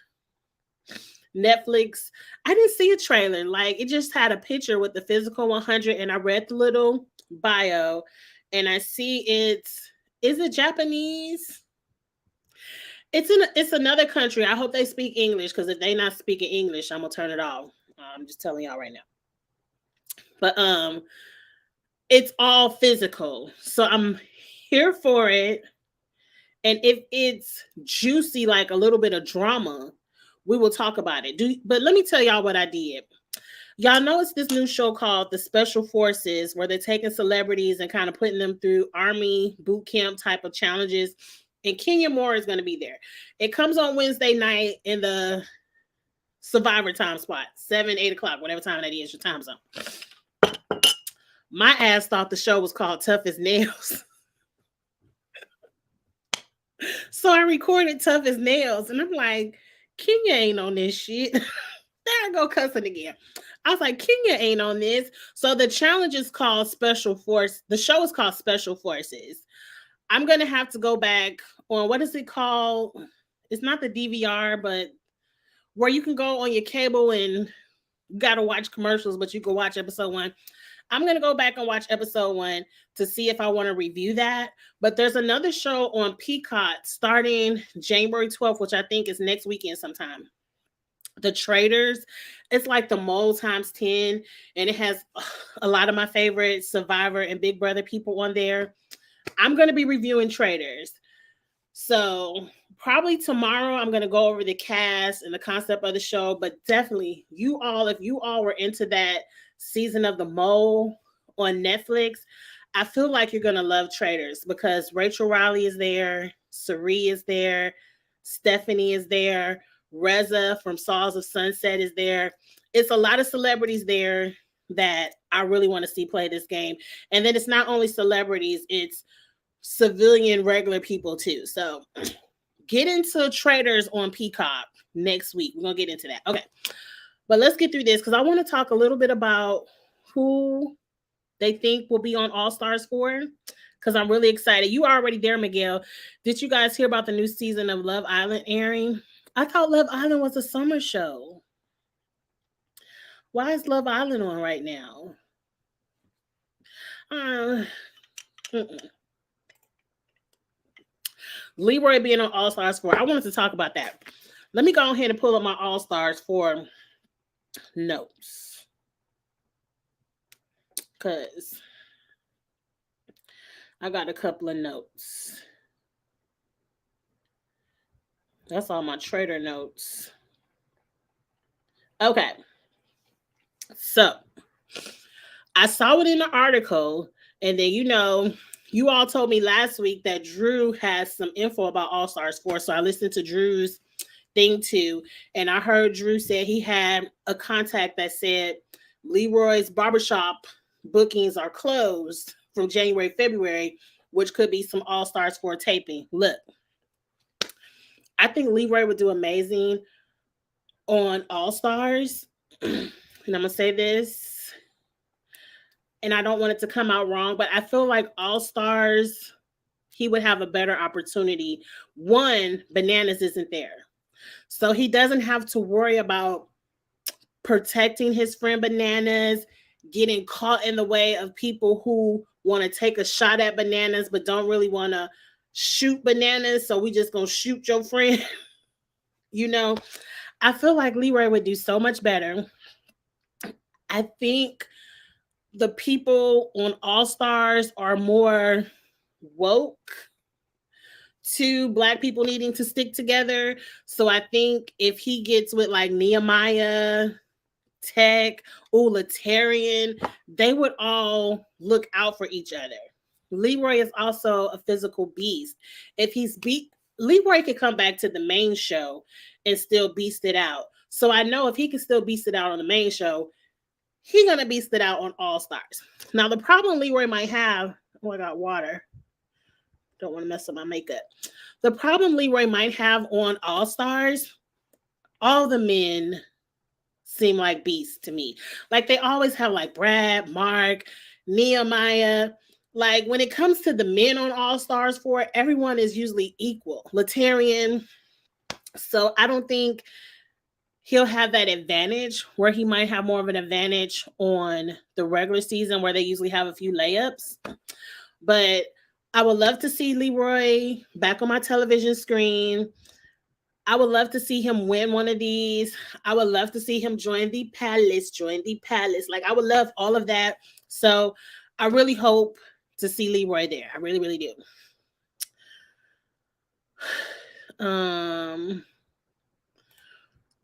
Netflix. I didn't see a trailer. Like, it just had a picture with the Physical 100, and I read the little bio, and I see is it Japanese? It's another country. I hope they speak English, because if they not speaking English, I'm gonna turn it off. I'm just telling y'all right now. But it's all physical, so I'm here for it. And if it's juicy, like a little bit of drama, we will talk about it. But let me tell y'all what I did. Y'all know it's this new show called The Special Forces, where they're taking celebrities and kind of putting them through army boot camp type of challenges. And Kenya Moore is going to be there. It comes on Wednesday night in the Survivor time spot, 7, 8 o'clock, whatever time that is, your time zone. My ass thought the show was called Tough as Nails. So I recorded Tough as Nails, and I'm like, Kenya ain't on this shit. There I go cussing again. I was like, Kenya ain't on this. So the challenge is called Special Force. The show is called Special Forces. I'm going to have to go back on, what is it called? It's not the DVR, but where you can go on your cable and you got to watch commercials, but you can watch episode 1. I'm going to go back and watch episode 1 to see if I want to review that. But there's another show on Peacock starting January 12th, which I think is next weekend sometime. The Traders. It's like the mole times 10, and it has a lot of my favorite Survivor and Big Brother people on there. I'm going to be reviewing Traders. So probably tomorrow I'm going to go over the cast and the concept of the show, but definitely if you all were into that season of The Mole on Netflix, I feel like you're going to love Traders because Rachel Riley is there, Sari is there, Stephanie is there, Reza from Saws of Sunset is there. It's a lot of celebrities there that I really want to see play this game. And then it's not only celebrities, it's civilian regular people too. So get into Traders on Peacock next week. We're going to get into that. Okay. But let's get through this because I want to talk a little bit about who they think will be on All Stars 4 because I'm really excited. You are already there, Miguel. Did you guys hear about the new season of Love Island airing? I thought Love Island was a summer show. Why is Love Island on right now? Leroy being on All Stars 4. I wanted to talk about that. Let me go ahead and pull up my All Stars 4 notes. Because I got a couple of notes. That's all my trader notes. Okay. So I saw it in the article, and then you all told me last week that Drew has some info about All Stars 4. So I listened to Drew's thing too. And I heard Drew say he had a contact that said Leroy's barbershop bookings are closed from January, February, which could be some All Stars 4 taping. Look, I think Leroy would do amazing on All Stars. And I'm going to say this, and I don't want it to come out wrong, but I feel like All Stars, he would have a better opportunity. One, Bananas isn't there. So he doesn't have to worry about protecting his friend Bananas, getting caught in the way of people who want to take a shot at Bananas but don't really want to shoot Bananas. So we just going to shoot your friend. I feel like Leroy would do so much better. I think the people on All Stars are more woke to Black people needing to stick together. So I think if he gets with like Nehemiah, Tech, Latarian, they would all look out for each other. Leroy is also a physical beast. If he's Leroy could come back to the main show and still beast it out. So I know if he can still beast it out on the main show, he's going to beast it out on All Stars. Now, the problem Leroy might have, I got water. Don't want to mess up my makeup. The problem Leroy might have on All Stars, all the men seem like beasts to me. Like they always have like Brad, Mark, Nehemiah. Like when it comes to the men on All Stars 4, everyone is usually equal. Latarian. So I don't think he'll have that advantage where he might have more of an advantage on the regular season where they usually have a few layups. But I would love to see Leroy back on my television screen. I would love to see him win one of these. I would love to see him join the palace. Like I would love all of that. So I really hope to see Leroy there. I really, really do.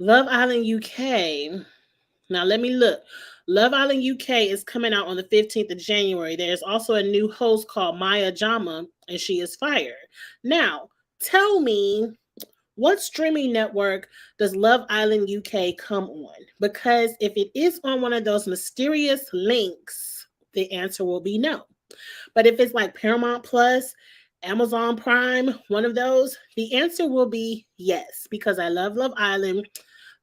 Love Island UK. Now let me look. Love Island UK is coming out on the 15th of January. There's also a new host called Maya Jama, and she is fire. Now, tell me, what streaming network does Love Island UK come on? Because if it is on one of those mysterious links, the answer will be no. But if it's like Paramount Plus, Amazon Prime, one of those, the answer will be yes, because I love Love Island.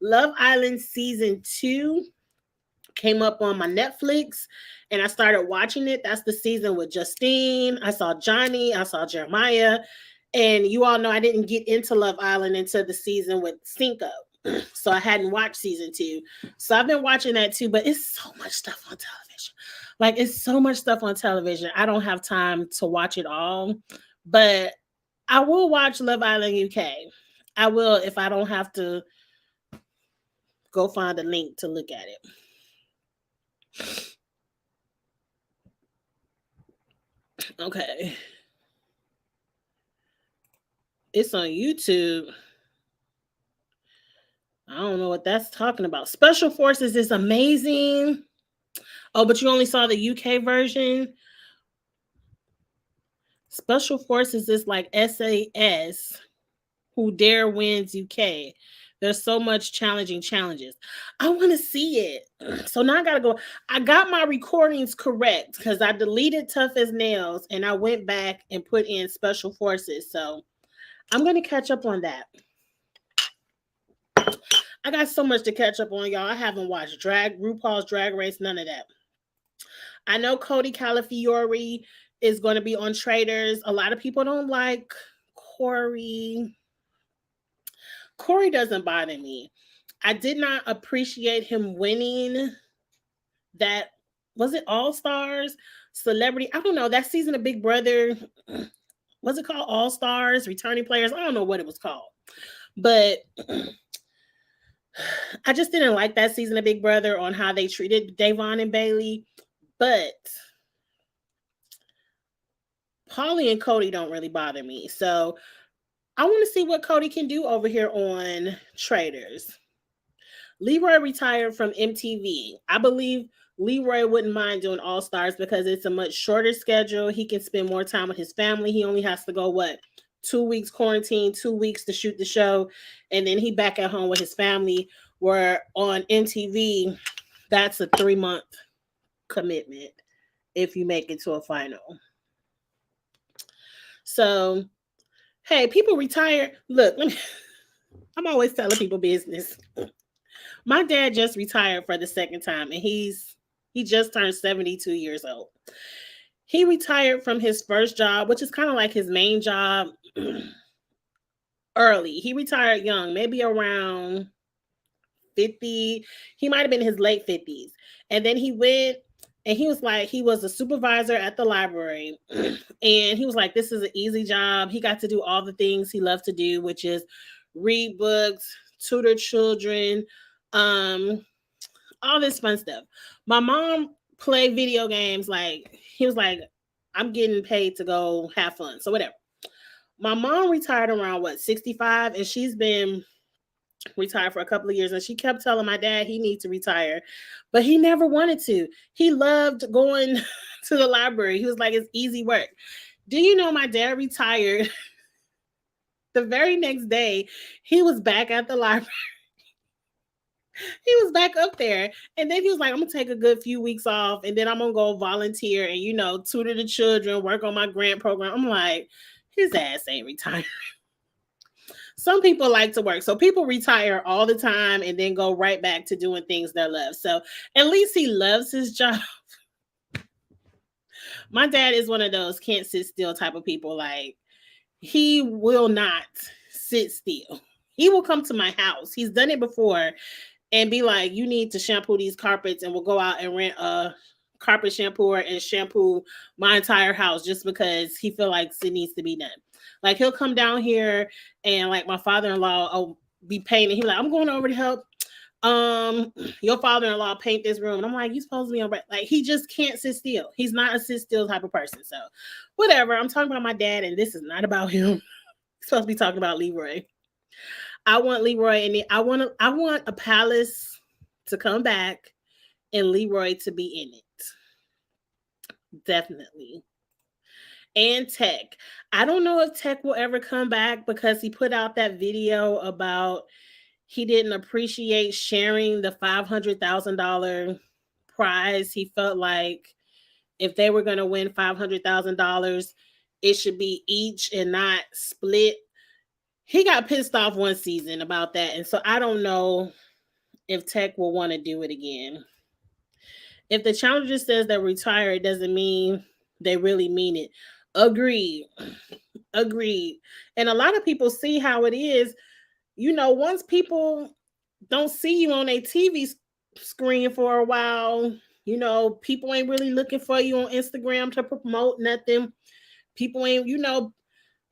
Love Island season 2 came up on my Netflix and I started watching it. That's the season with Justine. I saw Johnny. I saw Jeremiah. And you all know I didn't get into Love Island until the season with Cinco. So I hadn't watched season 2. So I've been watching that too, but it's so much stuff on television. Like it's so much stuff on television. I don't have time to watch it all, but I will watch Love Island UK. I will if I don't have to go find a link to look at it. Okay. It's on YouTube. I don't know what that's talking about. Special Forces is amazing. Oh, but you only saw the UK version? Special Forces is like SAS, Who Dare Wins UK. There's so much challenging challenges. I want to see it. So now I got to go. I got my recordings correct because I deleted Tough as Nails and I went back and put in Special Forces. So I'm going to catch up on that. I got so much to catch up on, y'all. I haven't watched RuPaul's Drag Race, none of that. I know Cody Calafiore is going to be on Traders. A lot of people don't like Corey. Corey doesn't bother me. I did not appreciate him winning that. Was it All Stars? Celebrity? I don't know. That season of Big Brother, was it called All Stars? Returning Players? I don't know what it was called. But I just didn't like that season of Big Brother on how they treated Davon and Bailey. But Paulie and Cody don't really bother me. So I want to see what Cody can do over here on Traders. Leroy retired from MTV. I believe Leroy wouldn't mind doing All Stars because it's a much shorter schedule. He can spend more time with his family. He only has to go, 2 weeks quarantine, 2 weeks to shoot the show, and then he back at home with his family. Where on MTV, that's a 3-month commitment if you make it to a final. So, hey, people retire. Look, I'm always telling people business. My dad just retired for the second time, and he just turned 72 years old. He retired from his first job, which is kind of like his main job, early. He retired young, maybe around 50. He might have been in his late 50s. And then he went and he was like, he was a supervisor at the library. And he was like, this is an easy job. He got to do all the things he loved to do, which is read books, tutor children, all this fun stuff. My mom played video games. Like, he was like, I'm getting paid to go have fun. So whatever. My mom retired around 65, and she's been retired for a couple of years, and she kept telling my dad he needs to retire, but he never wanted to. He loved going to the library. He was like, it's easy work. Do you know my dad retired? The very next day, he was back at the library. He was back up there. And then he was like, I'm going to take a good few weeks off. And then I'm going to go volunteer and, tutor the children, work on my grant program. I'm like, his ass ain't retired. Some people like to work. So people retire all the time and then go right back to doing things they love. So at least he loves his job. My dad is one of those can't sit still type of people. Like, he will not sit still. He will come to my house. He's done it before and be like, you need to shampoo these carpets, and we'll go out and rent a carpet shampooer and shampoo my entire house just because he feel like it needs to be done. Like, he'll come down here and like my father-in-law will be painting. He's like, I'm going over to help your father-in-law paint this room. And I'm like, you supposed to be on break. Like, he just can't sit still. He's not a sit still type of person. So whatever. I'm talking about my dad, and this is not about him. I'm supposed to be talking about Leroy. I want Leroy, and I want a palace to come back and Leroy to be in it. Definitely. And Tech. I don't know if Tech will ever come back because he put out that video about he didn't appreciate sharing the $500,000 prize. He felt like if they were going to win $500,000, it should be each and not split. He got pissed off one season about that. And so I don't know if Tech will want to do it again. If the challenger says they're retired, it doesn't mean they really mean it. Agreed. Agreed. And a lot of people see how it is. Once people don't see you on a TV screen for a while, People ain't really looking for you on Instagram to promote nothing. People ain't,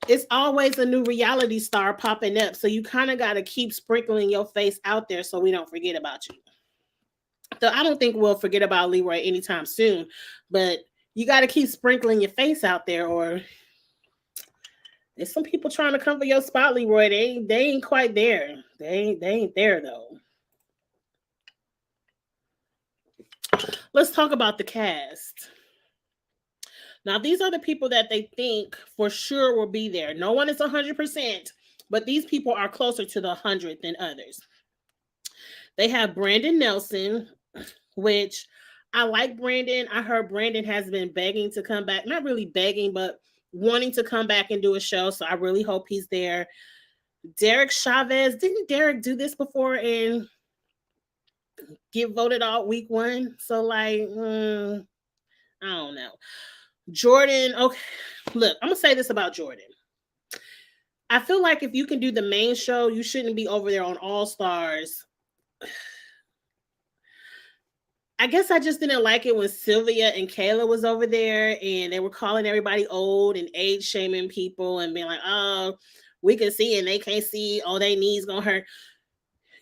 it's always a new reality star popping up. So you kind of got to keep sprinkling your face out there so we don't forget about you. So I don't think we'll forget about Leroy anytime soon, but you got to keep sprinkling your face out there, or there's some people trying to come for your spot, Leroy. They ain't quite there. They ain't there though. Let's talk about the cast. Now, these are the people that they think for sure will be there. No one is 100%, but these people are closer to the 100 than others. They have Brandon Nelson, which I like Brandon. I heard Brandon has been begging to come back. Not really begging, but wanting to come back and do a show. So I really hope he's there. Derek Chavez. Didn't Derek do this before and get voted out week one? So, like, I don't know. Jordan, okay. Look, I'm going to say this about Jordan. I feel like if you can do the main show, you shouldn't be over there on All Stars. I guess I just didn't like it when Sylvia and Kayla was over there and they were calling everybody old and age shaming people and being like, oh, we can see and they can't see. Oh, their knees gonna hurt.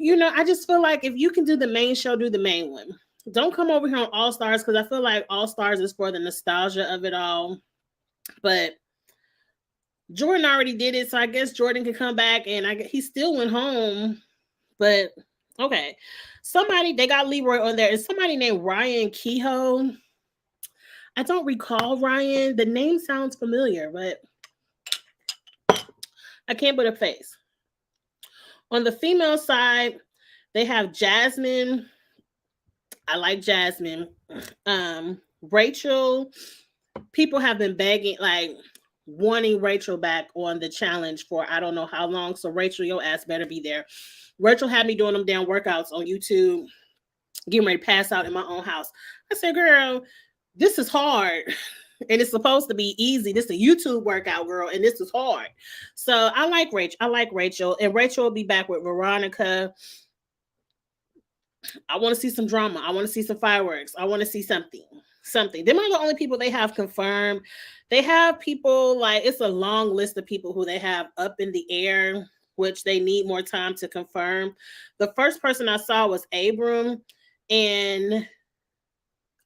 I just feel like if you can do the main show, do the main one. Don't come over here on All Stars because I feel like All Stars is for the nostalgia of it all. But Jordan already did it, so I guess Jordan can come back and he still went home. But okay. They got Leroy on there. Is somebody named Ryan Kehoe? I don't recall Ryan. The name sounds familiar, but I can't put a face. On the female side, they have Jasmine. I like Jasmine. Rachel. People have been begging, like wanting Rachel back on the challenge for I don't know how long. So Rachel, your ass better be there. Rachel had me doing them damn workouts on YouTube, getting ready to pass out in my own house. I said, girl, this is hard. And it's supposed to be easy. This is a YouTube workout, girl, and this is hard. So I like Rachel. And Rachel will be back with Veronica. I want to see some drama. I want to see some fireworks. I want to see something. Them are the only people they have confirmed. They have people it's a long list of people who they have up in the air, which they need more time to confirm. The first person I saw was Abram, and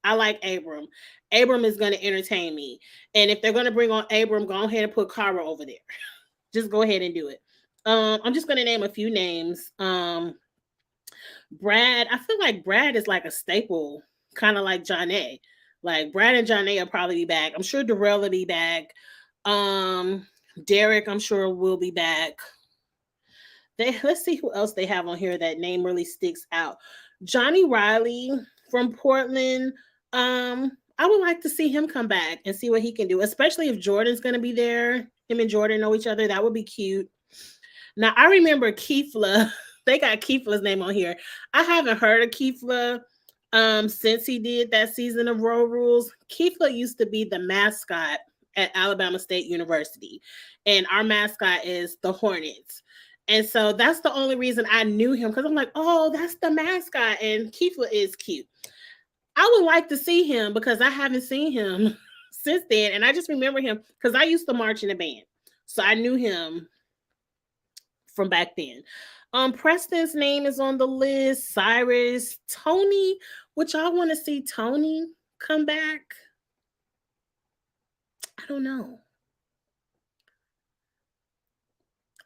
I like Abram. Abram is going to entertain me. And if they're going to bring on Abram, go ahead and put Cara over there. Just go ahead and do it. I'm just going to name a few names. Brad, I feel like Brad is like a staple, kind of like Janae. Like Brad and Janae will probably be back. I'm sure Darrell will be back. Derek, I'm sure will be back. Let's see who else they have on here. That name really sticks out. Johnny Riley from Portland. I would like to see him come back and see what he can do, especially if Jordan's going to be there. Him and Jordan know each other. That would be cute. Now, I remember Keefla. They got Keefla's name on here. I haven't heard of Keefla since he did that season of Road Rules. Keefla used to be the mascot at Alabama State University, and our mascot is the Hornets. And so that's the only reason I knew him, because I'm like, oh, that's the mascot, and Keefla is cute. I would like to see him because I haven't seen him since then, and I just remember him because I used to march in a band, so I knew him from back then. Preston's name is on the list. Cyrus, Tony, which I want to see Tony come back. I don't know.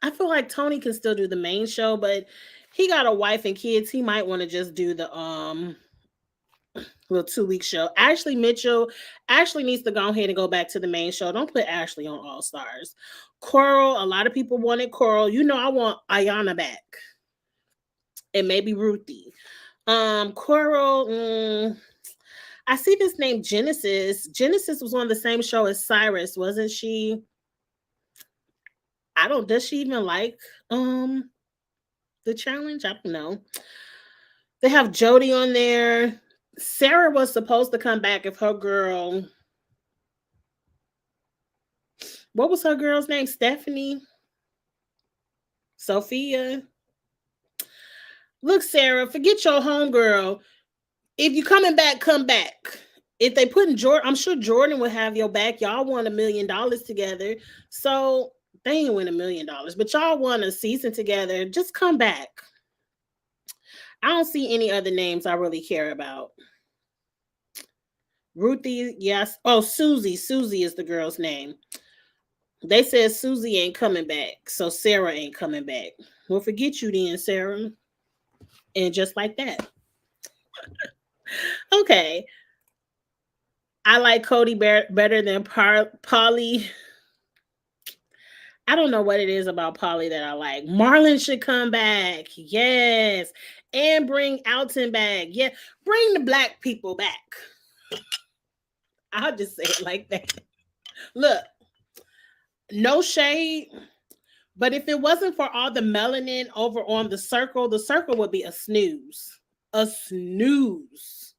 I feel like Tony can still do the main show, but he got a wife and kids. He might want to just do the little 2-week show. Ashley Mitchell. Ashley needs to go ahead and go back to the main show. Don't put Ashley on All Stars. Coral. A lot of people wanted Coral. I want Ayana back. And maybe Ruthie. Coral. I see this name Genesis. Genesis was on the same show as Cyrus, wasn't she? Does she even like the challenge? I don't know. They have Jody on there. Sarah was supposed to come back if her girl, what was her girl's name? Stephanie? Sophia? Look, Sarah, forget your homegirl. If you coming back, come back. If they put in Jordan, I'm sure Jordan would have your back. Y'all won $1 million together. So they ain't win $1 million, but y'all won a season together. Just come back. I don't see any other names I really care about. Ruthie, yes. Oh, Susie. Susie is the girl's name. They said Susie ain't coming back, so Sarah ain't coming back. Well, forget you then, Sarah. And just like that. Okay. I like Cody better than Polly. I don't know what it is about Polly that I like. Marlon should come back. Yes. And bring Alton back. Yeah. Bring the black people back. I'll just say it like that. Look, no shade. But if it wasn't for all the melanin over on the circle would be a snooze. A snooze.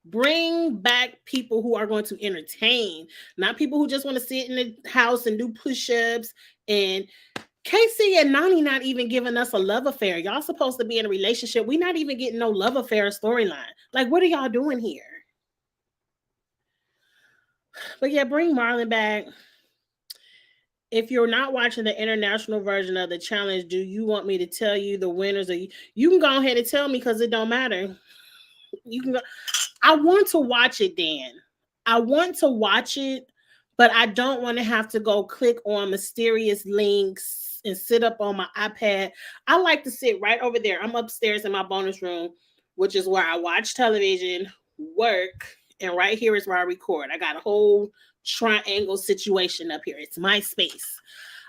Bring back people who are going to entertain, not people who just want to sit in the house and do push-ups. And Casey and Nani not even giving us a love affair. Y'all supposed to be in a relationship. We not even getting no love affair storyline. Like, what are y'all doing here? But yeah, bring Marlon back. If you're not watching the international version of the challenge, do you want me to tell you the winners? Or you can go ahead and tell me because it don't matter. You can go. I want to watch it, Dan. I want to watch it, but I don't want to have to go click on mysterious links and sit up on my iPad. I like to sit right over there. I'm upstairs in my bonus room, which is where I watch television, work, and right here is where I record. I got a whole triangle situation up here. It's my space.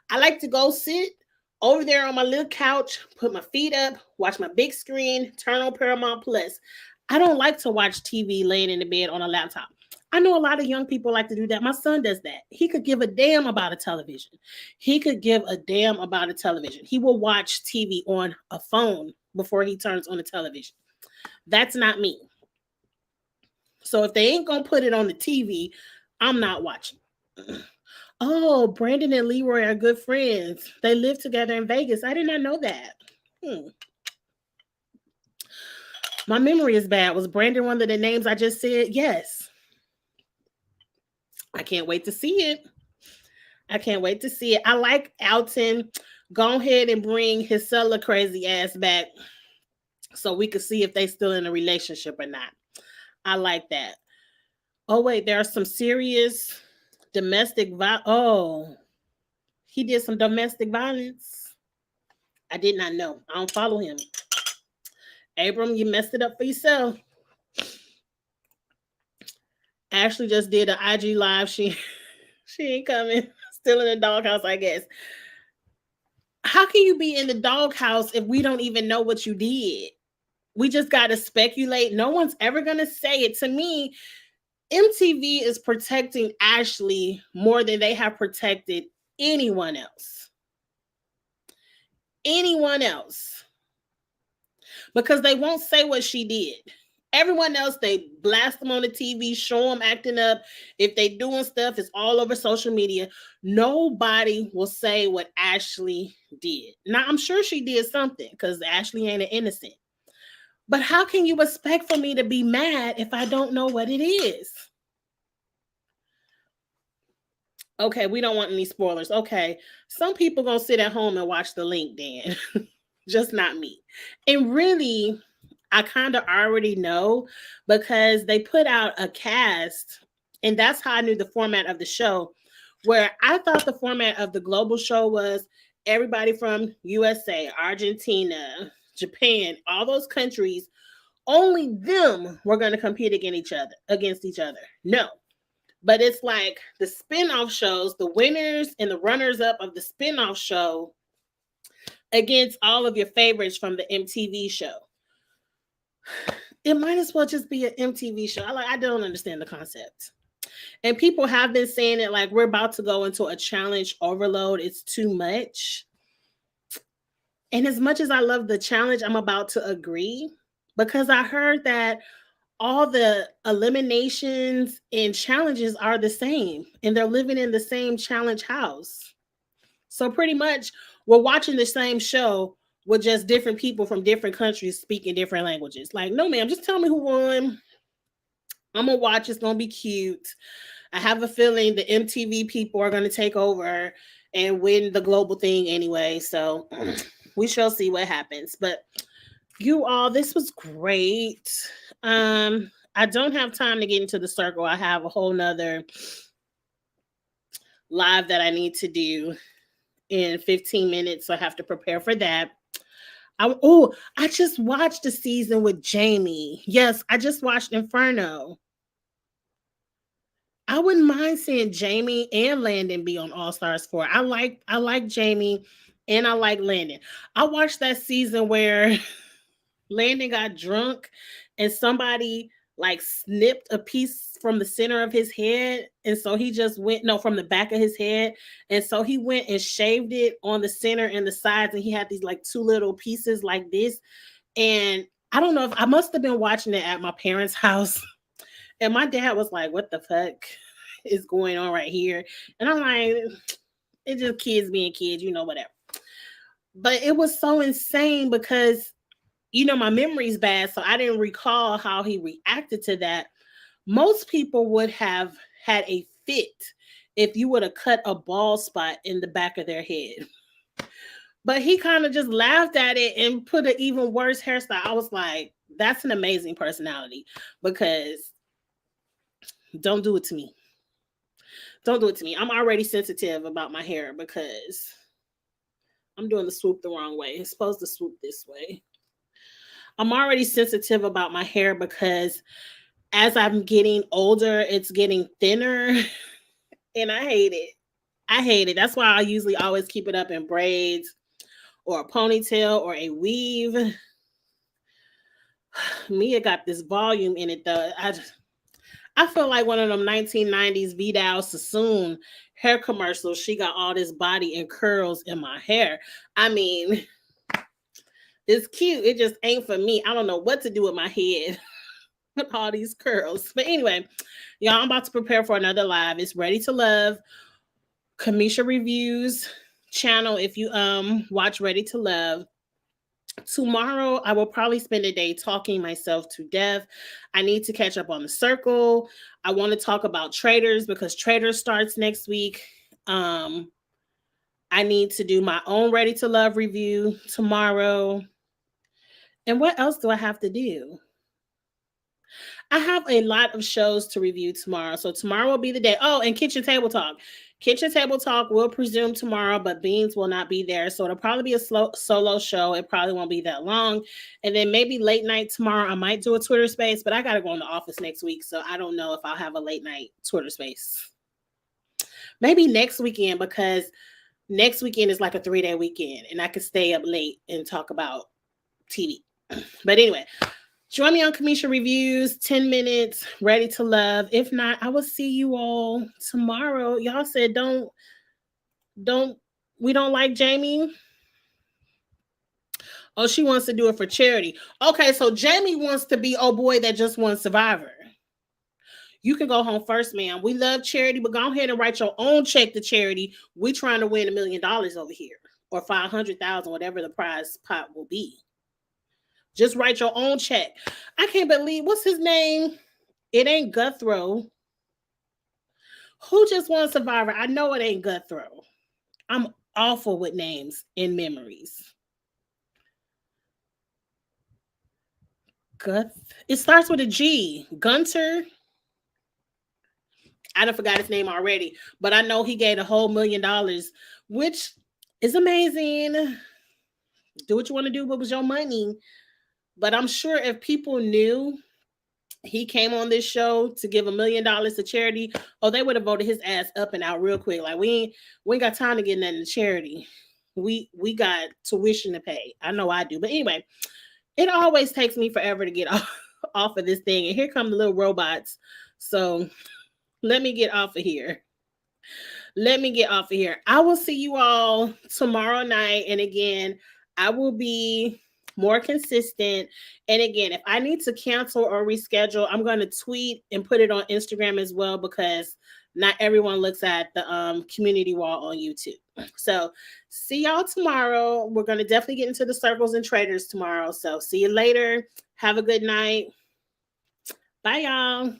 I like to go sit over there on my little couch, put my feet up, watch my big screen, turn on Paramount Plus. I don't like to watch TV laying in the bed on a laptop. I know a lot of young people like to do that. My son does that. He could give a damn about a television. He could give a damn about a television. He will watch TV on a phone before he turns on the television. That's not me. So if they ain't going to put it on the TV, I'm not watching. Oh, Brandon and Leroy are good friends. They live together in Vegas. I did not know that. My memory is bad. Was Brandon one of the names I just said? Yes. I can't wait to see it. I can't wait to see it. I like Alton. Go ahead and bring his Stella crazy ass back so we could see if they still in a relationship or not. I like that. Oh, wait, there are some serious domestic violence. Oh, he did some domestic violence. I did not know. I don't follow him. Abram, you messed it up for yourself. Ashley just did an IG live. She ain't coming. Still in the doghouse, I guess. How can you be in the doghouse if we don't even know what you did? We just got to speculate. No one's ever going to say it. To me, MTV is protecting Ashley more than they have protected anyone else. Anyone else. Because they won't say what she did. Everyone else, they blast them on the TV, show them acting up. If they doing stuff, it's all over social media. Nobody will say what Ashley did. Now, I'm sure she did something because Ashley ain't an innocent. But how can you expect for me to be mad if I don't know what it is? Okay, we don't want any spoilers. Okay, some people gonna sit at home and watch the link, Dan. Just not me. And really, I kind of already know because they put out a cast, and that's how I knew the format of the show, where I thought the format of the global show was everybody from USA, Argentina, Japan, all those countries, only them were going to compete against each other. No. But it's like the spin-off shows, the winners and the runners-up of the spin-off show against all of your favorites from the MTV show. It might as well just be an MTV show. I don't understand the concept. And people have been saying it like we're about to go into a challenge overload. It's too much. And as much as I love the challenge, I'm about to agree because I heard that all the eliminations and challenges are the same and they're living in the same challenge house. So pretty much we're watching the same show with just different people from different countries speaking different languages. Like, no, ma'am, just tell me who won. I'm gonna watch. It's gonna be cute. I have a feeling the MTV people are gonna take over and win the global thing anyway. So we shall see what happens. But you all, this was great. I don't have time to get into the circle. I have a whole nother live that I need to do in 15 minutes. So I have to prepare for that. I just watched the season with Jamie. Yes, I just watched Inferno. I wouldn't mind seeing Jamie and Landon be on All Stars 4. I like Jamie and I like Landon. I watched that season where Landon got drunk and somebody like snipped a piece from the center of his head. And so he just went, no, from the back of his head. And so he went and shaved it on the center and the sides. And he had these like two little pieces like this. And I don't know if I must have been watching it at my parents' house. And my dad was like, what the fuck is going on right here? And I'm like, it's just kids being kids, whatever. But it was so insane because my memory's bad, so I didn't recall how he reacted to that. Most people would have had a fit if you would have cut a bald spot in the back of their head. But he kind of just laughed at it and put an even worse hairstyle. I was like, that's an amazing personality, because don't do it to me. Don't do it to me. I'm already sensitive about my hair because I'm doing the swoop the wrong way. It's supposed to swoop this way. I'm already sensitive about my hair because as I'm getting older, it's getting thinner and I hate it. I hate it. That's why I usually always keep it up in braids or a ponytail or a weave. Mia got this volume in it though. I feel like one of them 1990s Vidal Sassoon hair commercials. She got all this body and curls in my hair. I mean, it's cute. It just ain't for me. I don't know what to do with my head with all these curls. But anyway, y'all, I'm about to prepare for another live. It's Ready to Love, Kamisha Reviews channel. If you watch Ready to Love, tomorrow I will probably spend a day talking myself to death. I need to catch up on the circle. I want to talk about Traders because Traders starts next week. I need to do my own Ready to Love review tomorrow. And what else do I have to do? I have a lot of shows to review tomorrow. So tomorrow will be the day. Oh, and Kitchen Table Talk. Kitchen Table Talk will presume tomorrow, but Beans will not be there. So it'll probably be a solo show. It probably won't be that long. And then maybe late night tomorrow, I might do a Twitter space, but I got to go in the office next week. So I don't know if I'll have a late night Twitter space. Maybe next weekend, because next weekend is like a 3-day weekend and I could stay up late and talk about TV. But anyway, join me on Kamisha Reviews, 10 minutes, Ready to Love. If not, I will see you all tomorrow. Y'all said we don't like Jamie. Oh, she wants to do it for charity. Okay, so Jamie wants to be oh boy that just won Survivor. You can go home first, ma'am. We love charity, but go ahead and write your own check to charity. We're trying to win $1 million over here, or 500,000, whatever the prize pot will be. Just write your own check. I can't believe, what's his name? It ain't Guthrow. Who just won Survivor? I know it ain't Guthrow. I'm awful with names and memories. It starts with a G. Gunter. I done forgot his name already, but I know he gave a whole $1 million, which is amazing. Do what you want to do, what was your money? But I'm sure if people knew he came on this show to give $1 million to charity, oh, they would have voted his ass up and out real quick. Like we ain't got time to get nothing to charity. We got tuition to pay. I know I do. But anyway, it always takes me forever to get off of this thing. And here come the little robots. So let me get off of here. I will see you all tomorrow night. And again, I will be more consistent. And again, if I need to cancel or reschedule, I'm going to tweet and put it on Instagram as well, because not everyone looks at the community wall on YouTube. So see y'all tomorrow. We're going to definitely get into the circles and traders tomorrow. So see you later. Have a good night. Bye, y'all.